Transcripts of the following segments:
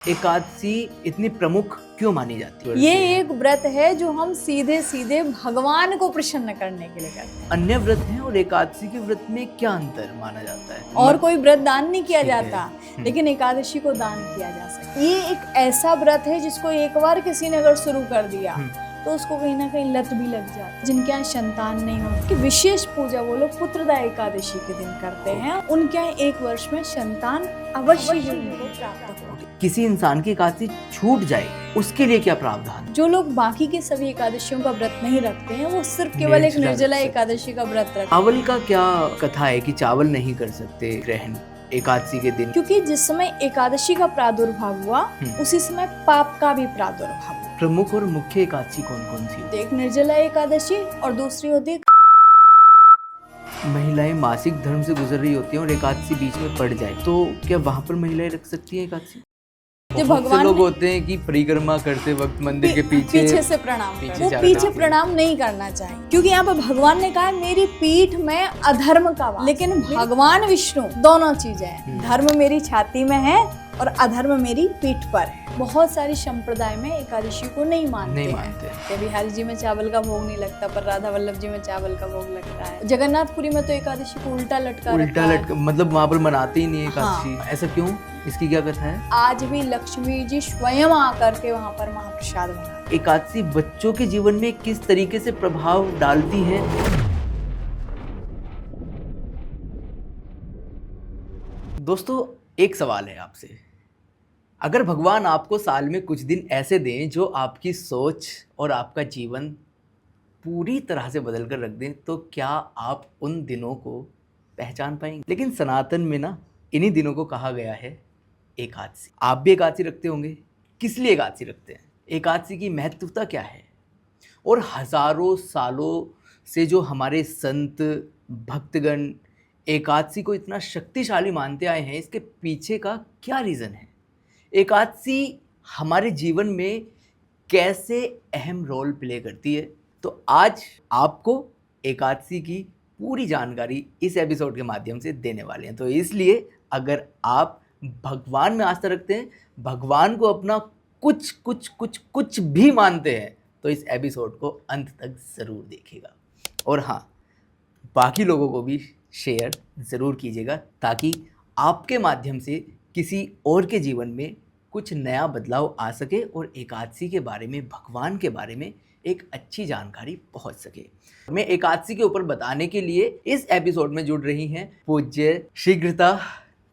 एकादशी इतनी प्रमुख क्यों मानी जाती है? ये एक व्रत है जो हम सीधे सीधे भगवान को प्रसन्न करने के लिए करते हैं। अन्य व्रत हैं और एकादशी के व्रत में क्या अंतर माना जाता है? और कोई व्रत दान नहीं किया ठीक है। जाता, लेकिन एकादशी को दान किया जा सकता है। ये एक ऐसा व्रत है जिसको एक बार किसी ने अगर शुरू कर दिया तो उसको कहीं ना कहीं लत भी लग जाती है। जिनके यहाँ संतान नहीं होती कि विशेष पूजा वो लोग पुत्रदा एकादशी के दिन करते हैं। उनके यहाँ एक वर्ष में संतान अवश्य ही उनको प्राप्त हो। किसी इंसान की एकादशी छूट जाए उसके लिए क्या प्रावधान? जो लोग बाकी के सभी एकादशियों का व्रत नहीं रखते हैं वो सिर्फ केवल एक निर्जला एकादशी का व्रत रखते हैं। चावल का क्या कथा है कि चावल नहीं कर सकते ग्रहण एकादशी के दिन? क्योंकि जिस समय एकादशी का प्रादुर्भाव हुआ उसी समय पाप का भी प्रादुर्भाव हुआ। प्रमुख और मुख्य एकादशी कौन कौन सी? एक निर्जला एकादशी और दूसरी होती है महिलाएं मासिक धर्म से गुजर रही होती हैं और एकादशी बीच में पड़ जाए तो क्या वहाँ पर महिलाएं रख सकती हैं एकादशी? जो बहुत से भगवान लोग ने होते हैं कि परिक्रमा करते वक्त मंदिर के पीछे से प्रणाम पीछे वो जाना पीछे चाहिए। प्रणाम नहीं करना चाहिए, क्योंकि यहाँ पे भगवान ने कहा है मेरी पीठ में अधर्म का वास। लेकिन भगवान विष्णु दोनों चीजें हैं। धर्म मेरी छाती में है और अधर्म मेरी पीठ पर है। बहुत सारी संप्रदाय में एकादशी को नहीं मानते हैं। बिहारी जी में चावल का भोग नहीं लगता, पर राधा वल्लभ जी में चावल का भोग लगता है। जगन्नाथपुरी में तो एकादशी को उल्टा लटका मतलब वहाँ पर मनाते ही नहीं है एकादशी। हाँ। ऐसा क्यों? इसकी क्या कथा है? आज भी लक्ष्मी जी स्वयं आकर के वहाँ पर महाप्रसाद बनाते। एकादशी बच्चों के जीवन में किस तरीके से प्रभाव डालती है? दोस्तों, एक सवाल है आपसे। अगर भगवान आपको साल में कुछ दिन ऐसे दें जो आपकी सोच और आपका जीवन पूरी तरह से बदल कर रख दें, तो क्या आप उन दिनों को पहचान पाएंगे? लेकिन सनातन में ना इन्हीं दिनों को कहा गया है एकादशी। आप भी एकादशी रखते होंगे। किस लिए एकादशी रखते हैं? एकादशी की महत्वता क्या है? और हजारों सालों से जो हमारे संत भक्तगण एकादशी को इतना शक्तिशाली मानते आए हैं, इसके पीछे का क्या रीज़न है? एकादशी हमारे जीवन में कैसे अहम रोल प्ले करती है? तो आज आपको एकादशी की पूरी जानकारी इस एपिसोड के माध्यम से देने वाले हैं। तो इसलिए अगर आप भगवान में आस्था रखते हैं, भगवान को अपना कुछ भी मानते हैं, तो इस एपिसोड को अंत तक ज़रूर देखिएगा। और हाँ, बाकी लोगों को भी शेयर ज़रूर कीजिएगा ताकि आपके माध्यम से किसी और के जीवन में कुछ नया बदलाव आ सके और एकादशी के बारे में, भगवान के बारे में एक अच्छी जानकारी पहुंच सके। मैं एकादशी के ऊपर बताने के लिए इस एपिसोड में जुड़ रही हैं पूज्य शीघ्रता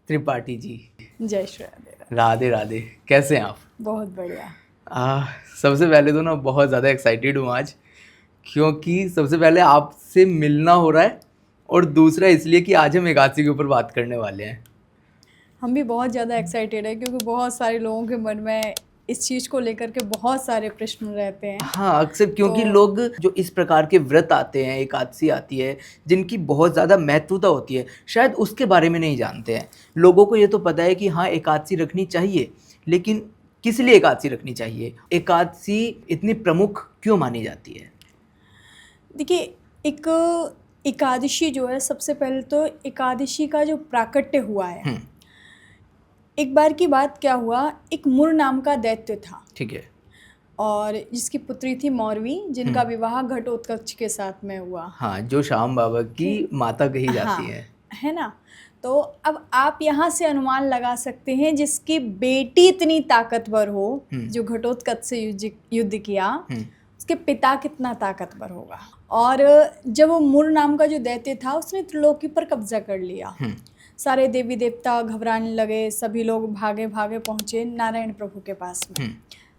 त्रिपाठी जी। जय श्री राधे। राधे राधे। कैसे हैं आप? बहुत बढ़िया। सबसे पहले तो ना बहुत ज़्यादा एक्साइटेड हूँ आज, क्योंकि सबसे पहले आपसे मिलना हो रहा है और दूसरा इसलिए कि आज हम एकादशी के ऊपर बात करने वाले हैं। हम भी बहुत ज़्यादा एक्साइटेड है क्योंकि बहुत सारे लोगों के मन में इस चीज़ को लेकर के बहुत सारे प्रश्न रहते हैं। हाँ, अक्सर क्योंकि लोग जो इस प्रकार के व्रत आते हैं, एकादशी आती है, जिनकी बहुत ज़्यादा महत्वता होती है, शायद उसके बारे में नहीं जानते हैं। लोगों को ये तो पता है कि हाँ एकादशी रखनी चाहिए, लेकिन किस लिए एकादशी रखनी चाहिए? एकादशी इतनी प्रमुख क्यों मानी जाती है? देखिए, एक एकादशी जो है, सबसे पहले तो एकादशी का जो प्राकट्य हुआ है, एक बार की बात क्या हुआ, एक मुर नाम का दैत्य था। ठीक है। और जिसकी पुत्री थी मौरवी, जिनका विवाह घटोत्कच के साथ में हुआ। हाँ, जो श्याम बाबा की माता कही जाती है ना? तो अब आप यहाँ से अनुमान लगा सकते हैं, जिसकी बेटी इतनी ताकतवर हो, जो घटोत्कच से युद्ध किया, उसके पिता कितना ताकतवर होगा। और जब वो मुर नाम का जो दैत्य था, उसने त्रिलोकी पर कब्जा कर लिया। सारे देवी देवता घबराने लगे, सभी लोग भागे भागे पहुँचे नारायण प्रभु के पास में।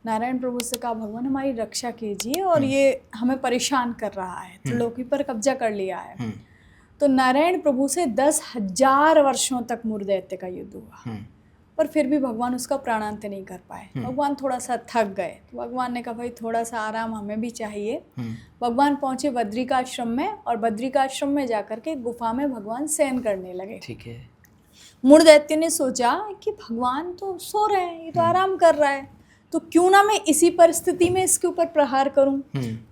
नारायण प्रभु से कहा, भगवान हमारी रक्षा कीजिए और ये हमें परेशान कर रहा है, त्रिलोकी पर कब्जा कर लिया है। तो नारायण प्रभु से 10,000 वर्षों तक मुर दैत्य का युद्ध हुआ, पर फिर भी भगवान उसका प्राणांत नहीं कर पाए। भगवान थोड़ा सा थक गए, तो भगवान ने कहा भाई थोड़ा सा आराम हमें भी चाहिए। भगवान पहुंचे बद्रिकाश्रम में और बद्रिकाश्रम में जाकर के गुफा में भगवान शयन करने लगे। ठीक है। मुर दैत्य ने सोचा कि भगवान तो सो रहे हैं, ये तो आराम कर रहा है, तो क्यों ना मैं इसी परिस्थिति में इसके ऊपर प्रहार करूं।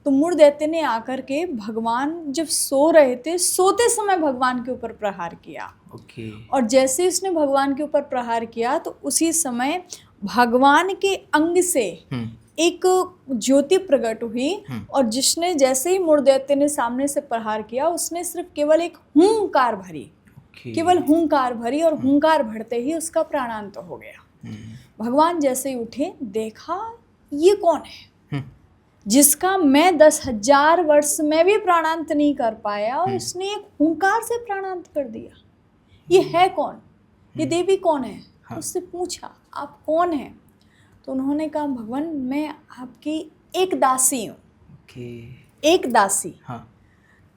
तो मुर दैत्य ने आकर के भगवान जब सो रहे थे, सोते समय भगवान के ऊपर प्रहार किया। और जैसे इसने भगवान के ऊपर प्रहार किया तो उसी समय भगवान के अंग से एक ज्योति प्रकट हुई और जिसने जैसे ही मूर्दैत्य ने सामने से प्रहार किया उसने सिर्फ केवल एक हुंकार भरी, केवल हुंकार भरी और हुंकार भरते ही उसका प्राणांत हो गया। भगवान जैसे ही उठे, देखा ये कौन है जिसका मैं 10,000 वर्ष में भी प्राणांत नहीं कर पाया और इसने एक हुंकार से प्राणांत कर दिया। ये है कौन? ये देवी कौन है? उससे पूछा आप कौन हैं? तो उन्होंने कहा भगवान मैं आपकी एक दासी हूँ। एक दासी।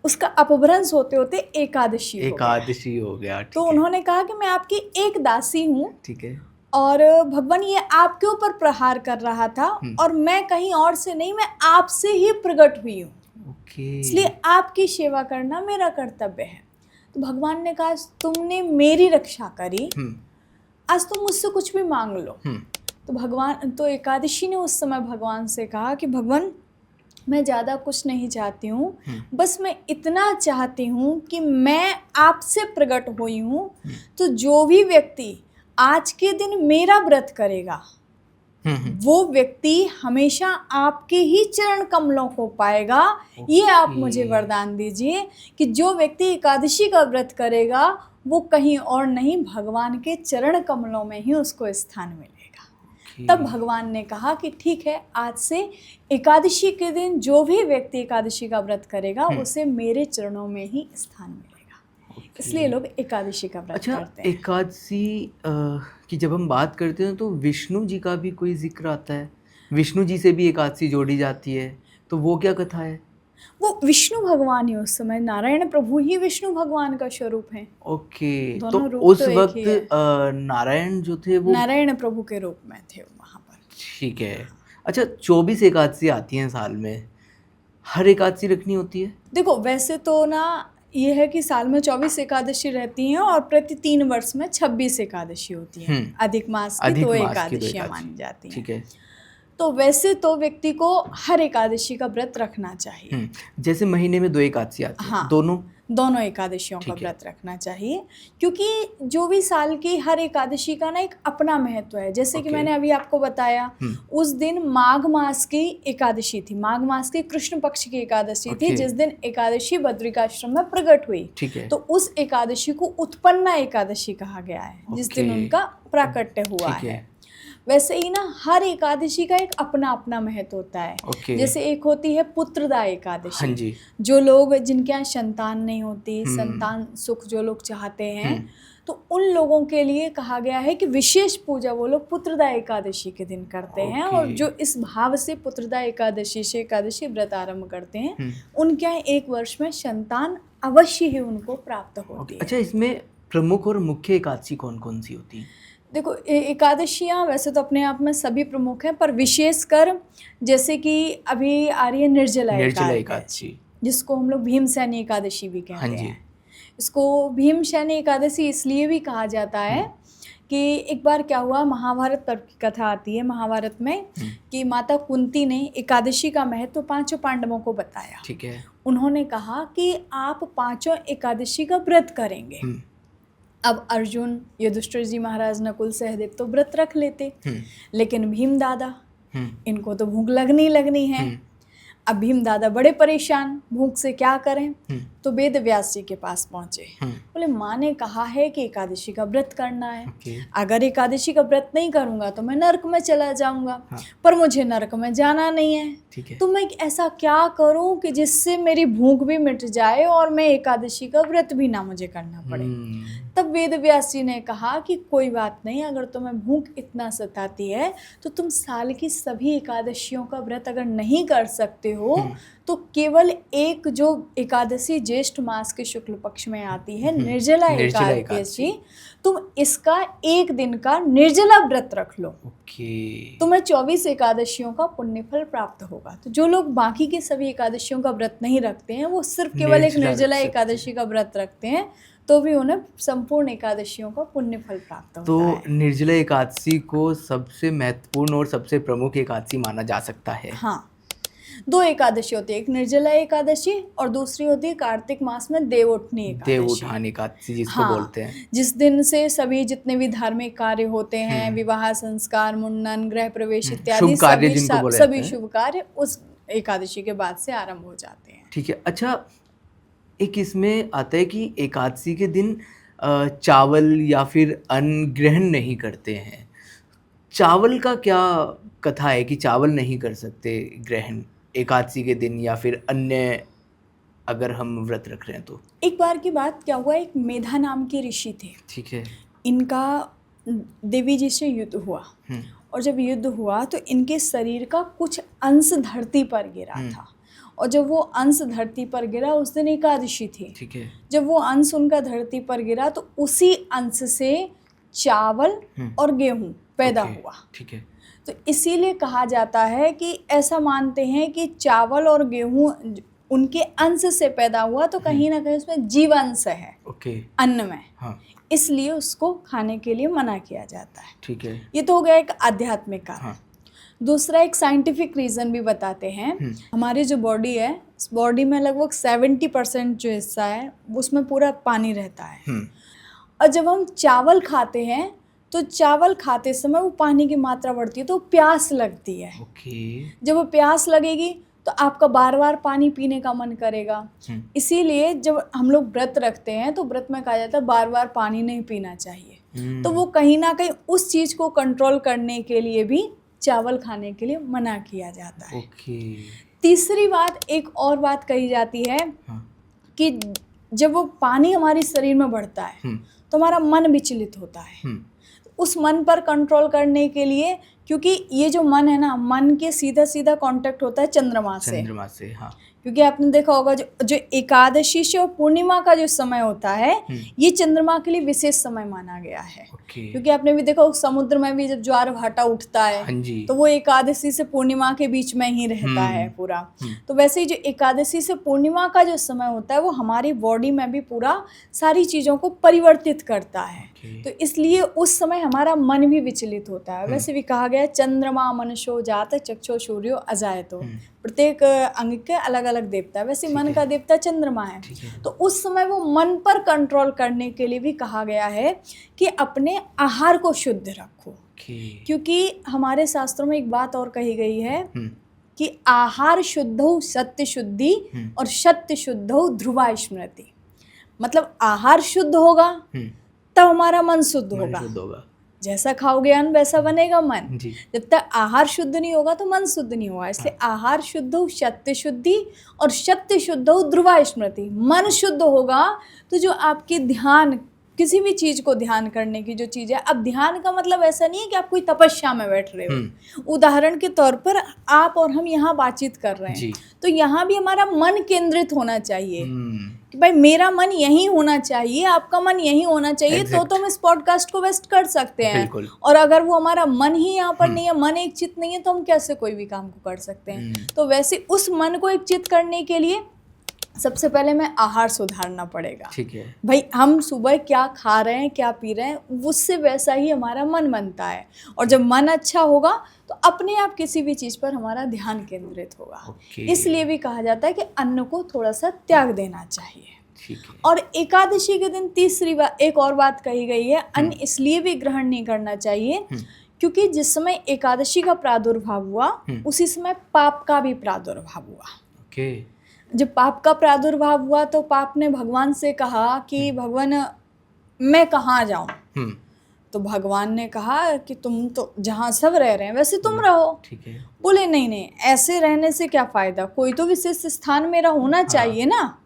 उसका अपभ्रंश होते होते एकादशी हो गया। तो उन्होंने कहा कि मैं आपकी एक दासी हूँ, ठीक है, और भगवान ये आपके ऊपर प्रहार कर रहा था और मैं कहीं और से नहीं, मैं आपसे ही प्रकट हुई हूँ, इसलिए आपकी सेवा करना मेरा कर्तव्य है। तो भगवान ने कहा तुमने मेरी रक्षा करी, आज तुम मुझसे कुछ भी मांग लो। तो एकादशी ने उस समय भगवान से कहा कि भगवान मैं ज़्यादा कुछ नहीं चाहती हूँ, बस मैं इतना चाहती हूँ कि मैं आपसे प्रकट हुई हूँ, तो जो भी व्यक्ति आज के दिन मेरा व्रत करेगा वो व्यक्ति हमेशा आपके ही चरण कमलों को पाएगा। ये आप मुझे वरदान दीजिए कि जो व्यक्ति एकादशी का व्रत करेगा वो कहीं और नहीं, भगवान के चरण कमलों में ही उसको स्थान मिलेगा। तब भगवान ने कहा कि ठीक है, आज से एकादशी के दिन जो भी व्यक्ति एकादशी का व्रत करेगा उसे मेरे चरणों में ही स्थान मिलेगा। इसलिए लोग एकादशी का व्रत करते हैं। एकादशी की जब हम बात करते हैं तो विष्णु जी का भी कोई जिक्र आता है, विष्णु जी से भी एकादशी जोड़ी जाती है, तो वो क्या कथा है? वो विष्णु भगवान ही उस समय, नारायण प्रभु ही विष्णु भगवान का स्वरूप है। तो उस वक्त नारायण जो थे वो नारायण प्रभु के रूप में थे वहाँ पर। ठीक है। अच्छा, 24 एकादशी आती हैं साल में, हर एकादशी रखनी होती है? देखो वैसे तो ना ये है कि साल में 24 एकादशी रहती हैं और प्रति 3 वर्ष में 26 एकादशी होती हैं। अधिक मास की 2 एकादशियाँ मानी जाती हैं। ठीक है। तो वैसे तो व्यक्ति को हर एकादशी का व्रत रखना चाहिए। जैसे महीने में 2 एकादशी आती है, दोनों एकादशियों का व्रत रखना चाहिए, क्योंकि जो भी साल की हर एकादशी का ना एक अपना महत्व है। जैसे कि मैंने अभी आपको बताया, उस दिन माघ मास की एकादशी थी, माघ मास की कृष्ण पक्ष की एकादशी थी, जिस दिन एकादशी बद्रिकाश्रम में प्रकट हुई। तो उस एकादशी को उत्पन्ना एकादशी कहा गया है, जिस दिन उनका प्राकट्य हुआ है। वैसे ही ना हर एकादशी का एक अपना अपना महत्व होता है। जैसे एक होती है पुत्रदा एकादशी, जो लोग जिनके यहाँ संतान नहीं होती, संतान सुख जो लोग चाहते हैं, तो उन लोगों के लिए कहा गया है कि विशेष पूजा वो लोग पुत्रदा एकादशी के दिन करते हैं। और जो इस भाव से पुत्रदा एकादशी से एकादशी व्रत आरंभ करते हैं, उनके यहाँ 1 वर्ष में संतान अवश्य ही उनको प्राप्त होती है। अच्छा, इसमें प्रमुख और मुख्य एकादशी कौन कौन सी होती है? देखो एकादशियाँ वैसे तो अपने आप में सभी प्रमुख हैं, पर विशेषकर जैसे कि अभी आ रही है निर्जला एकादशी, जिसको हम लोग भीमसेनी एकादशी भी कहते हैं। इसको भीमसेनी एकादशी इसलिए भी कहा जाता है कि एक बार क्या हुआ, महाभारत पर की कथा आती है महाभारत में कि माता कुंती ने एकादशी का महत्व 5 पांडवों को बताया। ठीक है। उन्होंने कहा कि आप 5 एकादशी का व्रत करेंगे। अब अर्जुन, युधिष्ठिर जी महाराज, नकुल, सहदेव तो व्रत रख लेते, लेकिन भीम दादा इनको तो भूख लगनी है। अब भीम दादा बड़े परेशान, भूख से क्या करें, तो वेद व्यास जी के पास पहुंचे। बोले माँ ने कहा है कि एकादशी का व्रत करना है, अगर एकादशी का व्रत नहीं करूंगा तो मैं नरक में चला जाऊंगा, पर मुझे नरक में जाना नहीं है, तो मैं ऐसा क्या करूं कि जिससे मेरी भूख भी मिट जाए और मैं एकादशी का व्रत भी ना मुझे करना पड़े। तब वेद व्यास जी ने कहा कि कोई बात नहीं, अगर तुम्हें भूख इतना सताती है तो तुम साल की सभी एकादशियों का व्रत अगर नहीं कर सकते हो तो केवल एक जो एकादशी ज्येष्ठ मास के शुक्ल पक्ष में आती है, निर्जला एकादशी, तुम इसका 1 दिन का निर्जला व्रत रख लो, तुम्हें 24 एकादशियों का पुण्य फल प्राप्त होगा। तो जो लोग बाकी के सभी एकादशियों का व्रत नहीं रखते हैं, वो सिर्फ केवल एक निर्जला एकादशी का व्रत रखते हैं, तो भी उन्हें संपूर्ण एकादशियों का पुण्य फल प्राप्त होता है। तो निर्जला एकादशी को सबसे महत्वपूर्ण और सबसे प्रमुख एकादशी माना जा सकता है। हाँ, 2 एकादशी होती है, एक निर्जला एकादशी और दूसरी होती है कार्तिक मास में देवउठनी एकादशी। देवउठान एकादशी जिसको हाँ, बोलते हैं। जिस दिन से सभी जितने भी धार्मिक कार्य होते हैं, विवाह, संस्कार, मुंडन, गृह प्रवेश इत्यादि शुभ कार्य जिनको बोले जाते सभी हैं। शुभ कार्य उस एकादशी के बाद से आरंभ हो जाते हैं। ठीक है। अच्छा, एक इसमें आता है कि एकादशी के दिन चावल या फिर अन्न ग्रहण नहीं करते हैं। चावल का क्या कथा है कि चावल नहीं कर सकते ग्रहण एकादशी के दिन, या फिर अन्य अगर हम व्रत रख रहे हैं तो? एक बार की बात क्या हुआ, एक मेधा नाम के ऋषि थे। ठीक है। इनका देवी जी से युद्ध हुआ, और जब युद्ध हुआ तो इनके शरीर का कुछ अंश धरती पर गिरा था, और जब वो अंश धरती पर गिरा, उस दिन एकादशी थी। ठीक है। जब वो अंश उनका धरती पर गिरा तो उसी अंश से चावल और गेहूं पैदा हुआ। ठीक है। तो इसीलिए कहा जाता है कि ऐसा मानते हैं कि चावल और गेहूं उनके अंश से पैदा हुआ, तो कहीं ना कहीं उसमें जीवांश है अन्न में। हाँ। इसलिए उसको खाने के लिए मना किया जाता है। ठीक है। ये तो हो गया एक आध्यात्मिक कारण। हाँ। दूसरा एक साइंटिफिक रीज़न भी बताते हैं। हमारी जो बॉडी है, इस बॉडी में लगभग 70% जो हिस्सा है उसमें पूरा पानी रहता है, और जब हम चावल खाते हैं तो चावल खाते समय वो पानी की मात्रा बढ़ती है, तो प्यास लगती है। जब वो प्यास लगेगी तो आपका बार बार पानी पीने का मन करेगा। इसीलिए जब हम लोग व्रत रखते हैं तो व्रत में कहा जाता है बार बार पानी नहीं पीना चाहिए। तो वो कहीं ना कहीं उस चीज़ को कंट्रोल करने के लिए भी चावल खाने के लिए मना किया जाता है। तीसरी बात, एक और बात कही जाती है कि जब वो पानी हमारे शरीर में बढ़ता है तो हमारा मन विचलित होता है। उस मन पर कंट्रोल करने के लिए, क्योंकि ये जो मन है ना, मन के सीधा सीधा कांटेक्ट होता है चंद्रमा से। हाँ। क्योंकि आपने देखा होगा जो एकादशी से और पूर्णिमा का जो समय होता है, ये चंद्रमा के लिए विशेष समय माना गया है। क्योंकि आपने भी देखा समुद्र में भी जब ज्वार भाटा उठता है तो वो एकादशी से पूर्णिमा के बीच में ही रहता है पूरा। तो वैसे ही जो एकादशी से पूर्णिमा का जो समय होता है वो हमारी बॉडी में भी पूरा सारी चीज़ों को परिवर्तित करता है। तो इसलिए उस समय हमारा मन भी विचलित होता है। वैसे भी कहा गया चंद्रमा मनुष्यो जात चक्षो सूर्यो अजायतो। प्रत्येक अंग के अलग अलग देवता है, वैसे मन का देवता चंद्रमा है। तो उस समय वो मन पर कंट्रोल करने के लिए भी कहा गया है कि अपने आहार को शुद्ध रखो। क्योंकि हमारे शास्त्रों में एक बात और कही गई है कि आहार शुद्धौ सत्य शुद्धि और सत्य शुद्धौ ध्रुवा स्मृति। मतलब आहार शुद्ध होगा तब हमारा मन शुद्ध होगा। जैसा खाओगे अन्न वैसा बनेगा मन। जब तक आहार शुद्ध नहीं होगा तो मन शुद्ध नहीं होगा। इसलिए आहार शुद्ध हो सत्य शुद्धि और सत्य शुद्ध हो ध्रुवा स्मृति। मन शुद्ध होगा तो जो आपके ध्यान, किसी भी चीज़ को ध्यान करने की जो चीज़ है, अब ध्यान का मतलब ऐसा नहीं है कि आप कोई तपस्या में बैठ रहे हो। उदाहरण के तौर पर आप और हम यहाँ बातचीत कर रहे हैं तो यहाँ भी हमारा मन केंद्रित होना चाहिए कि भाई मेरा मन यहीं होना चाहिए, आपका मन यहीं होना चाहिए। तो हम इस पॉडकास्ट को वेस्ट कर सकते हैं। और अगर वो हमारा मन ही यहाँ पर नहीं है, मन एक चित नहीं है, तो हम कैसे कोई भी काम को कर सकते हैं। तो वैसे उस मन को एक चित करने के लिए सबसे पहले मैं आहार सुधारना पड़ेगा। ठीक है भाई, हम सुबह क्या खा रहे हैं, क्या पी रहे हैं, उससे वैसा ही हमारा मन बनता है। और जब मन अच्छा होगा तो अपने आप किसी भी चीज़ पर हमारा ध्यान केंद्रित होगा। इसलिए भी कहा जाता है कि अन्न को थोड़ा सा त्याग देना चाहिए। और एकादशी के दिन तीसरी बात, एक और बात कही गई है, अन्न इसलिए भी ग्रहण नहीं करना चाहिए क्योंकि जिस समय एकादशी का प्रादुर्भाव हुआ उसी समय पाप का भी प्रादुर्भाव हुआ। जब पाप का प्रादुर्भाव हुआ तो पाप ने भगवान से कहा कि भगवान मैं कहाँ जाऊं। तो भगवान ने कहा कि तुम तो जहाँ सब रह रहे हैं वैसे तुम रहो। ठीक है। बोले नहीं, ऐसे रहने से क्या फ़ायदा, कोई तो विशेष स्थान मेरा होना चाहिए ना।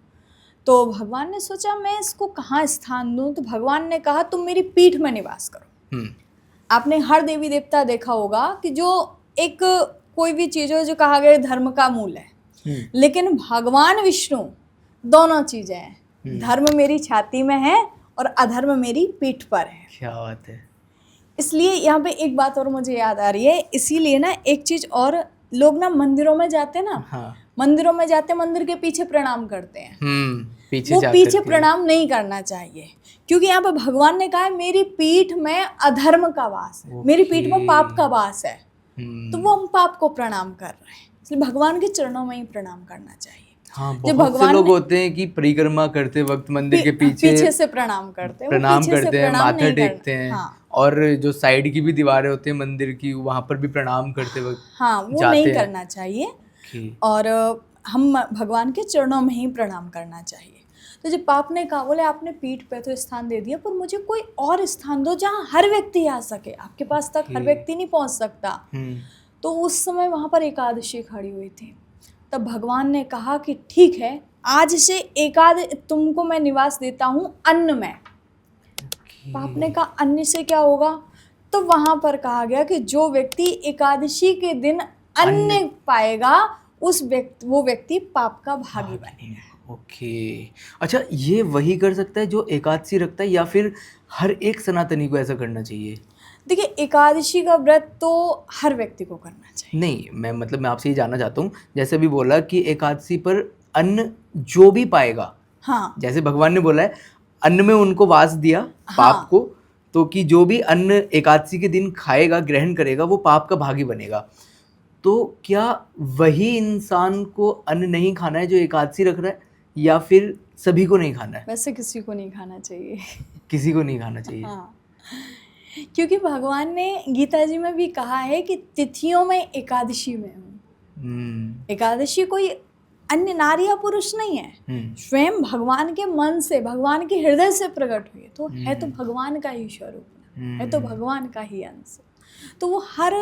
तो भगवान ने सोचा मैं इसको कहाँ स्थान दूँ। तो भगवान ने कहा तुम मेरी पीठ में निवास करो। आपने हर देवी देवता देखा होगा कि जो एक कोई भी चीज़ हो जो कहा गया धर्म का मूल है, लेकिन भगवान विष्णु दोनों चीजें हैं। धर्म मेरी छाती में है और अधर्म मेरी पीठ पर है। क्या बात है। इसलिए यहाँ पे एक बात और मुझे याद आ रही है। इसीलिए ना एक चीज और, लोग ना मंदिरों में जाते हैं ना, मंदिरों में जाते मंदिर के पीछे प्रणाम करते हैं। वो पीछे प्रणाम नहीं करना चाहिए क्योंकि यहाँ पे भगवान ने कहा है मेरी पीठ में अधर्म का वास है, मेरी पीठ में पाप का वास है। तो वो हम पाप को प्रणाम कर रहे हैं। इसलिए भगवान के चरणों में ही प्रणाम करना चाहिए। हाँ, जब बहुत से भगवान लोग ने होते हैं कि परिक्रमा करते वक्त मंदिर के पीछे पीछे से प्रणाम करते हैं, वो प्रणाम पीछे से करते हैं, प्रणाम माथा नहीं टेकते करना। हैं। हाँ और जो साइड की भी दीवारें होती हैं मंदिर की, वहां पर भी प्रणाम करते वक्त हाँ, वो जाते नहीं हैं। करना चाहिए। ओके। और हम भगवान के चरणों में ही प्रणाम करना चाहिए। तो जब पाप ने कहा, बोले आपने पीठ पे तो स्थान दे दिया, पर मुझे कोई और स्थान दो जहाँ हर व्यक्ति आ सके, आपके पास तक हर व्यक्ति नहीं पहुँच सकता। तो उस समय वहाँ पर एकादशी खड़ी हुई थी। तब भगवान ने कहा कि ठीक है, आज से तुमको मैं निवास देता हूँ अन्न में। पाप ने कहा अन्न से क्या होगा? तो वहां पर कहा गया कि जो व्यक्ति एकादशी के दिन अन्न पाएगा वो व्यक्ति पाप का भागी बनेगा। ओके। अच्छा, ये वही कर सकता है जो एकादशी रखता है, या फिर हर एक सनातनी को ऐसा करना चाहिए? देखिए, एकादशी का व्रत तो हर व्यक्ति को करना चाहिए। नहीं, मैं आपसे ये जानना चाहता हूँ, जैसे अभी बोला कि एकादशी पर अन्न जो भी पाएगा, हाँ, जैसे भगवान ने बोला है अन्न में उनको वास दिया हाँ, पाप को, तो कि जो भी अन्न एकादशी के दिन खाएगा, ग्रहण करेगा, वो पाप का भागी बनेगा। तो क्या वही इंसान को अन्न नहीं खाना है जो एकादशी रख रहा है, या फिर सभी को नहीं खाना है? वैसे किसी को नहीं खाना चाहिए। किसी को नहीं खाना चाहिए। हाँ, क्योंकि भगवान ने गीता जी में भी कहा है कि तिथियों में एकादशी में हूँ। एकादशी कोई अन्य नारी या पुरुष नहीं है, स्वयं भगवान के मन से, भगवान के हृदय से प्रकट हुई, तो है तो भगवान का ही स्वरूप, है तो भगवान का ही अंश। तो वो हर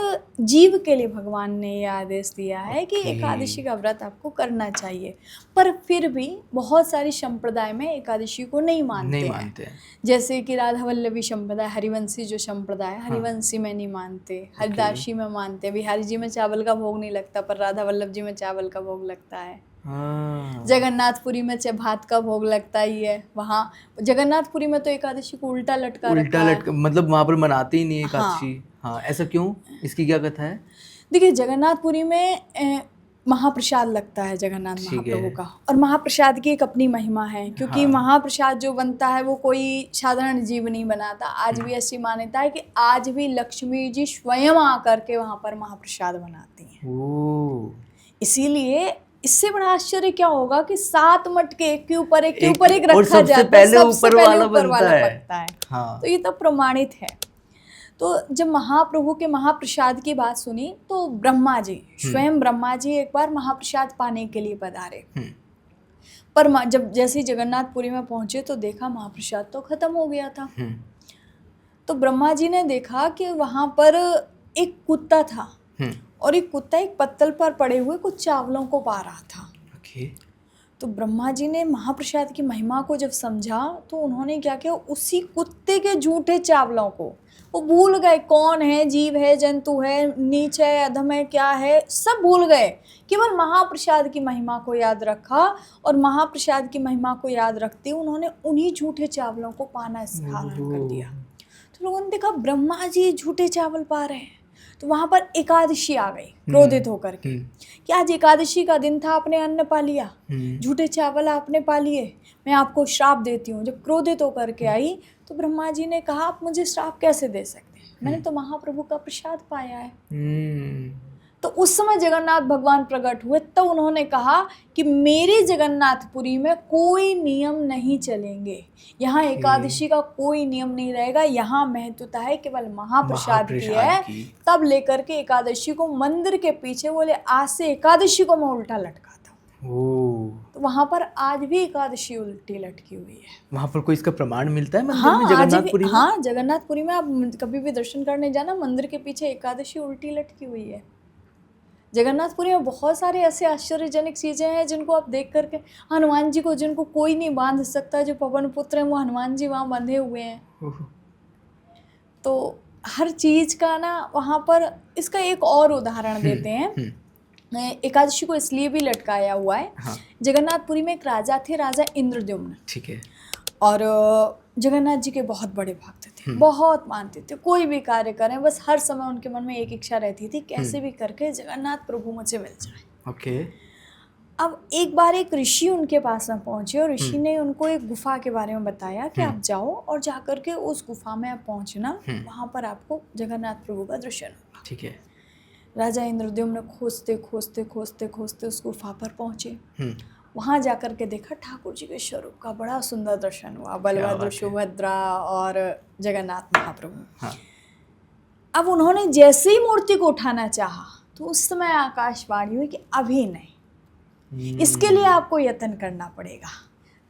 जीव के लिए भगवान ने ये आदेश दिया है कि एकादशी का व्रत आपको करना चाहिए। पर फिर भी बहुत सारी संप्रदाय में एकादशी को नहीं मानते हैं। जैसे कि राधा वल्लभी संप्रदाय, हरिवंशी जो संप्रदाय, हरिवंशी में नहीं मानते, हरिदासी में मानते। बिहारी जी में चावल का भोग नहीं लगता, पर राधा वल्लभ जी में चावल का भोग लगता है। जगन्नाथपुरी में भात का भोग लगता ही है। वहाँ जगन्नाथपुरी में तो एकादशी को उल्टा लटका मतलब वहाँ पर मनाते ही नहीं एकादशी। हाँ, ऐसा क्यों? इसकी क्या कथा है? देखिए, जगन्नाथपुरी में महाप्रसाद लगता है जगन्नाथ महाप्रभु का, और महाप्रसाद की एक अपनी महिमा है, क्योंकि महाप्रसाद जो बनता है वो कोई साधारण जीव नहीं बनाता। आज भी ऐसी मान्यता है कि आज भी लक्ष्मी जी स्वयं आकर के वहाँ पर महाप्रसाद बनाती हैं। इसीलिए इससे बड़ा आश्चर्य क्या होगा कि 7 मटके एक के ऊपर एक रखा जाता है, सबसे पहले ऊपर वाला पकता है। तो ये तो प्रमाणित है। तो जब महाप्रभु के महाप्रसाद की बात सुनी तो ब्रह्मा जी, स्वयं ब्रह्मा जी एक बार महाप्रसाद पाने के लिए पधारे। पर जब जैसे जगन्नाथपुरी में पहुंचे तो देखा महाप्रसाद तो खत्म हो गया था। तो ब्रह्मा जी ने देखा कि वहां पर एक कुत्ता था, और एक कुत्ता एक पत्तल पर पड़े हुए कुछ चावलों को पा रहा था। तो ब्रह्मा जी ने महाप्रसाद की महिमा को जब समझा तो उन्होंने क्या किया, उसी कुत्ते के झूठे चावलों को वो भूल गए, कौन है, जीव है, जंतु है, नीच है, अधम है, क्या है, सब भूल गए। केवल महाप्रसाद की महिमा को याद रखा, और महाप्रसाद की महिमा को याद रखते हुए उन्होंने उन्हीं झूठे चावलों को पाना स्टार्ट कर दिया। तो लोगों ने देखा ब्रह्मा जी झूठे चावल पा रहे हैं। तो वहाँ पर एकादशी आ गई क्रोधित होकर के कि आज एकादशी का दिन था, आपने अन्न पा लिया, झूठे चावल आपने पा लिए, मैं आपको श्राप देती हूँ। जब क्रोधित होकर के आई तो ब्रह्मा जी ने कहा, आप मुझे श्राप कैसे दे सकते हैं, मैंने तो महाप्रभु का प्रसाद पाया है। तो उस समय जगन्नाथ भगवान प्रकट हुए, तो उन्होंने कहा कि मेरे जगन्नाथपुरी में कोई नियम नहीं चलेंगे, यहाँ एकादशी का कोई नियम नहीं रहेगा, यहाँ महत्वता है केवल महाप्रसाद की है। तब लेकर के एकादशी को मंदिर के पीछे बोले, आज से एकादशी को मैं उल्टा लटकाता हूँ। तो वहाँ पर आज भी एकादशी उल्टी लटकी हुई है। वहाँ पर कोई इसका प्रमाण मिलता है मंदिर में, जगन्नाथपुरी में? हाँ, जगन्नाथपुरी में आप कभी भी दर्शन करने जाना, मंदिर के पीछे एकादशी उल्टी लटकी हुई है। जगन्नाथपुरी में बहुत सारे ऐसे आश्चर्यजनक चीज़ें हैं जिनको आप देख करके, हनुमान जी को जिनको कोई नहीं बांध सकता, जो पवन पुत्र हैं वो हनुमान जी वहाँ बंधे हुए हैं। तो हर चीज़ का ना वहाँ पर, इसका एक और उदाहरण देते हैं। एकादशी को इसलिए भी लटकाया हुआ है, जगन्नाथपुरी में एक राजा थे, राजा इंद्रद्युम्न। ठीक है। और जगन्नाथ जी के बहुत बड़े भक्त थे, बहुत मानते थे, कोई भी कार्य करें बस हर समय उनके मन में एक इच्छा रहती थी, कैसे भी करके जगन्नाथ प्रभु मुझे मिल जाए। अब एक बार एक ऋषि उनके पास में पहुंचे, और ऋषि ने उनको एक गुफा के बारे में बताया कि आप जाओ और जाकर के उस गुफा में आप पहुंचना, वहां पर आपको जगन्नाथ प्रभु का दर्शन होगा। ठीक है। राजा इंद्रद्युम्न खोजते खोजते खोजते खोजते उस गुफा पर पहुँचे। वहाँ जाकर के देखा ठाकुर जी के स्वरूप का बड़ा सुंदर दर्शन हुआ, बलभद्र, सुभद्रा और जगन्नाथ महाप्रभु। हाँ। अब उन्होंने जैसे ही मूर्ति को उठाना चाहा तो उस समय आकाशवाणी हुई कि अभी नहीं, इसके लिए आपको यत्न करना पड़ेगा,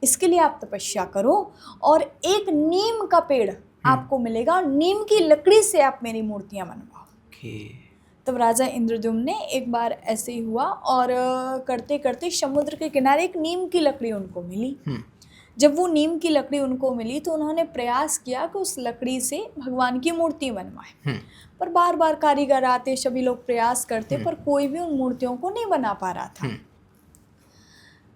इसके लिए आप तपस्या करो और एक नीम का पेड़ आपको मिलेगा और नीम की लकड़ी से आप मेरी मूर्तियां बनवाओ। तब राजा इंद्रद्युम्न ने एक बार ऐसे ही हुआ और करते करते समुद्र के किनारे एक नीम की लकड़ी उनको मिली। जब वो नीम की लकड़ी उनको मिली तो उन्होंने प्रयास किया कि उस लकड़ी से भगवान की मूर्ति बनवाए, पर बार बार कारीगर आते, सभी लोग प्रयास करते, पर कोई भी उन मूर्तियों को नहीं बना पा रहा था।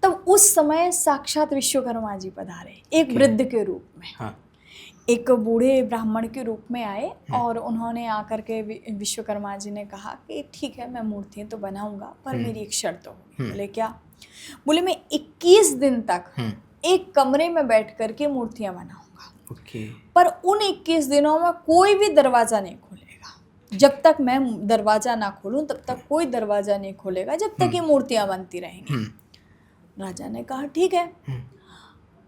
तब उस समय साक्षात विश्वकर्मा जी पधारे, एक वृद्ध के रूप में, एक बूढ़े ब्राह्मण के रूप में आए और उन्होंने आकर के विश्वकर्मा जी ने कहा कि ठीक है, मैं मूर्तियाँ तो बनाऊंगा, पर मेरी एक शर्त होगी। बोले क्या? बोले मैं 21 दिन तक एक कमरे में बैठ करके मूर्तियाँ बनाऊंगा, पर उन 21 दिनों में कोई भी दरवाज़ा नहीं खोलेगा। जब तक मैं दरवाज़ा ना खोलूं तब तक कोई दरवाज़ा नहीं खोलेगा, जब तक ये मूर्तियाँ बनती रहेंगी। राजा ने कहा ठीक है।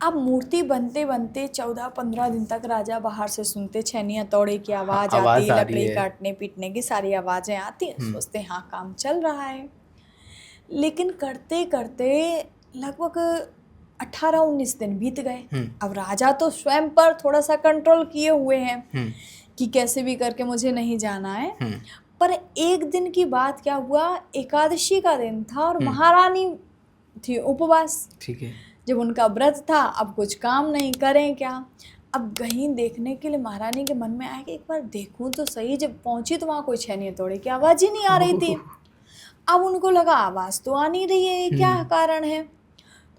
अब मूर्ति बनते बनते 14-15 दिन तक राजा बाहर से सुनते, छैनी हथौड़े की आवाज़ आती, लकड़ी काटने पीटने की सारी आवाज़ें आती, सोचते हाँ काम चल रहा है। लेकिन करते करते लगभग 18-19 दिन बीत गए। अब राजा तो स्वयं पर थोड़ा सा कंट्रोल किए हुए हैं कि कैसे भी करके मुझे नहीं जाना है। पर एक दिन की बात क्या हुआ, एकादशी का दिन था और महारानी थी उपवास। ठीक है। जब उनका व्रत था, अब कुछ काम नहीं, करें क्या। अब कहीं देखने के लिए महारानी के मन में आया कि एक बार देखूं तो सही। जब पहुंची तो वहाँ कोई छैनी हथौड़े की आवाज़ ही नहीं आ रही थी। अब उनको लगा आवाज़ तो आ नहीं रही है, ये क्या कारण है।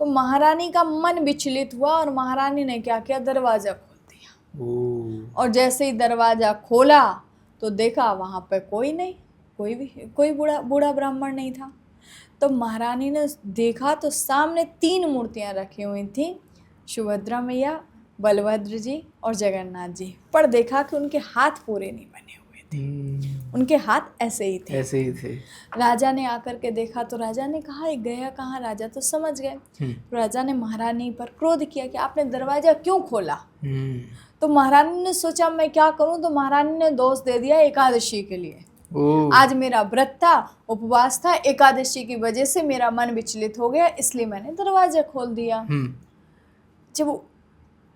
तो महारानी का मन विचलित हुआ और महारानी ने क्या किया, दरवाज़ा खोल दिया। और जैसे ही दरवाज़ा खोला तो देखा वहाँ पे कोई नहीं, कोई बूढ़ा ब्राह्मण नहीं था। तो महारानी ने देखा तो सामने 3 मूर्तियाँ रखी हुई थीं, सुभद्रा मैया, बलभद्र जी और जगन्नाथ जी। पर देखा कि उनके हाथ पूरे नहीं बने हुए थे, उनके हाथ ऐसे ही थे। राजा ने आकर के देखा तो राजा ने कहा ये गया कहाँ। राजा तो समझ गए। तो राजा ने महारानी पर क्रोध किया कि आपने दरवाज़ा क्यों खोला। तो महारानी ने सोचा मैं क्या करूं, तो महारानी ने दोष दे दिया एकादशी के लिए। आज मेरा व्रत था, उपवास था, एकादशी की वजह से मेरा मन विचलित हो गया, इसलिए मैंने दरवाजा खोल दिया। जब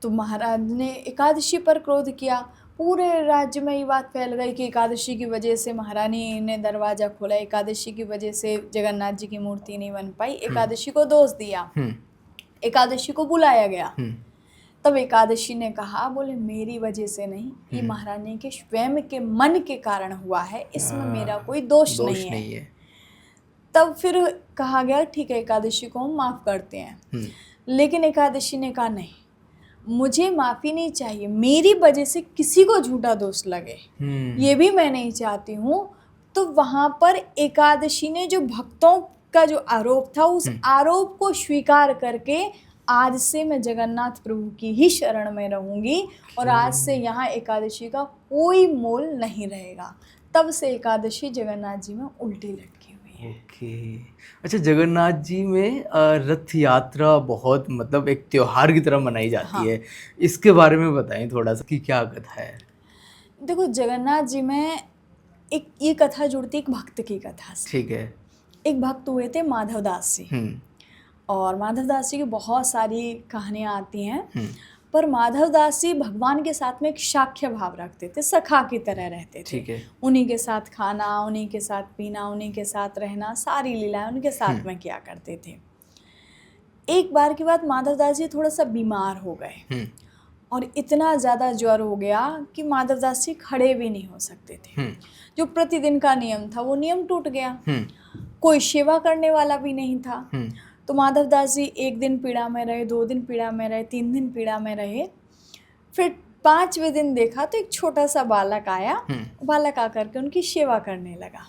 तो महाराज ने एकादशी पर क्रोध किया, पूरे राज्य में ये बात फैल गई कि एकादशी की वजह से महारानी ने दरवाजा खोला, एकादशी की वजह से जगन्नाथ जी की मूर्ति नहीं बन पाई। एकादशी को दोष दिया, एकादशी को बुलाया गया। तब एकादशी ने कहा, बोले मेरी वजह से नहीं, ये महारानी के स्वयं के मन के कारण हुआ है, इसमें मेरा कोई दोष नहीं है। तब फिर कहा गया ठीक है एकादशी को हम माफ़ करते हैं। लेकिन एकादशी ने कहा नहीं, मुझे माफ़ी नहीं चाहिए, मेरी वजह से किसी को झूठा दोष लगे, ये भी मैं नहीं चाहती हूँ। तो वहाँ पर एकादशी ने जो भक्तों का जो आरोप था, उस आरोप को स्वीकार करके आज से मैं जगन्नाथ प्रभु की ही शरण में रहूंगी और आज से यहाँ एकादशी का कोई मोल नहीं रहेगा। तब से एकादशी जगन्नाथ जी में उल्टी लटकी हुई है। अच्छा, जगन्नाथ जी में रथ यात्रा बहुत मतलब एक त्योहार की तरह मनाई जाती है, इसके बारे में बताएं थोड़ा सा कि क्या कथा है। देखो, जगन्नाथ जी में एक ये कथा जुड़ती एक भक्त की कथा से। ठीक है। एक भक्त हुए थे माधवदास जी, और माधवदास जी की बहुत सारी कहानियाँ आती हैं, पर माधवदास जी भगवान के साथ में एक शाख्य भाव रखते थे, सखा की तरह रहते थे। ठीक है। उन्हीं के साथ खाना, उन्हीं के साथ पीना, उन्हीं के साथ रहना, सारी लीलाएं उनके साथ में किया करते थे। एक बार की बात, माधवदास जी थोड़ा सा बीमार हो गए और इतना ज़्यादा ज्वर हो गया कि माधवदास जी खड़े भी नहीं हो सकते थे। जो प्रतिदिन का नियम था वो नियम टूट गया, कोई सेवा करने वाला भी नहीं था। तो माधवदास जी 1 दिन पीड़ा में रहे, 2 दिन पीड़ा में रहे, 3 दिन पीड़ा में रहे। फिर 5वें दिन देखा तो एक छोटा सा बालक आया, बालक आकर के उनकी सेवा करने लगा,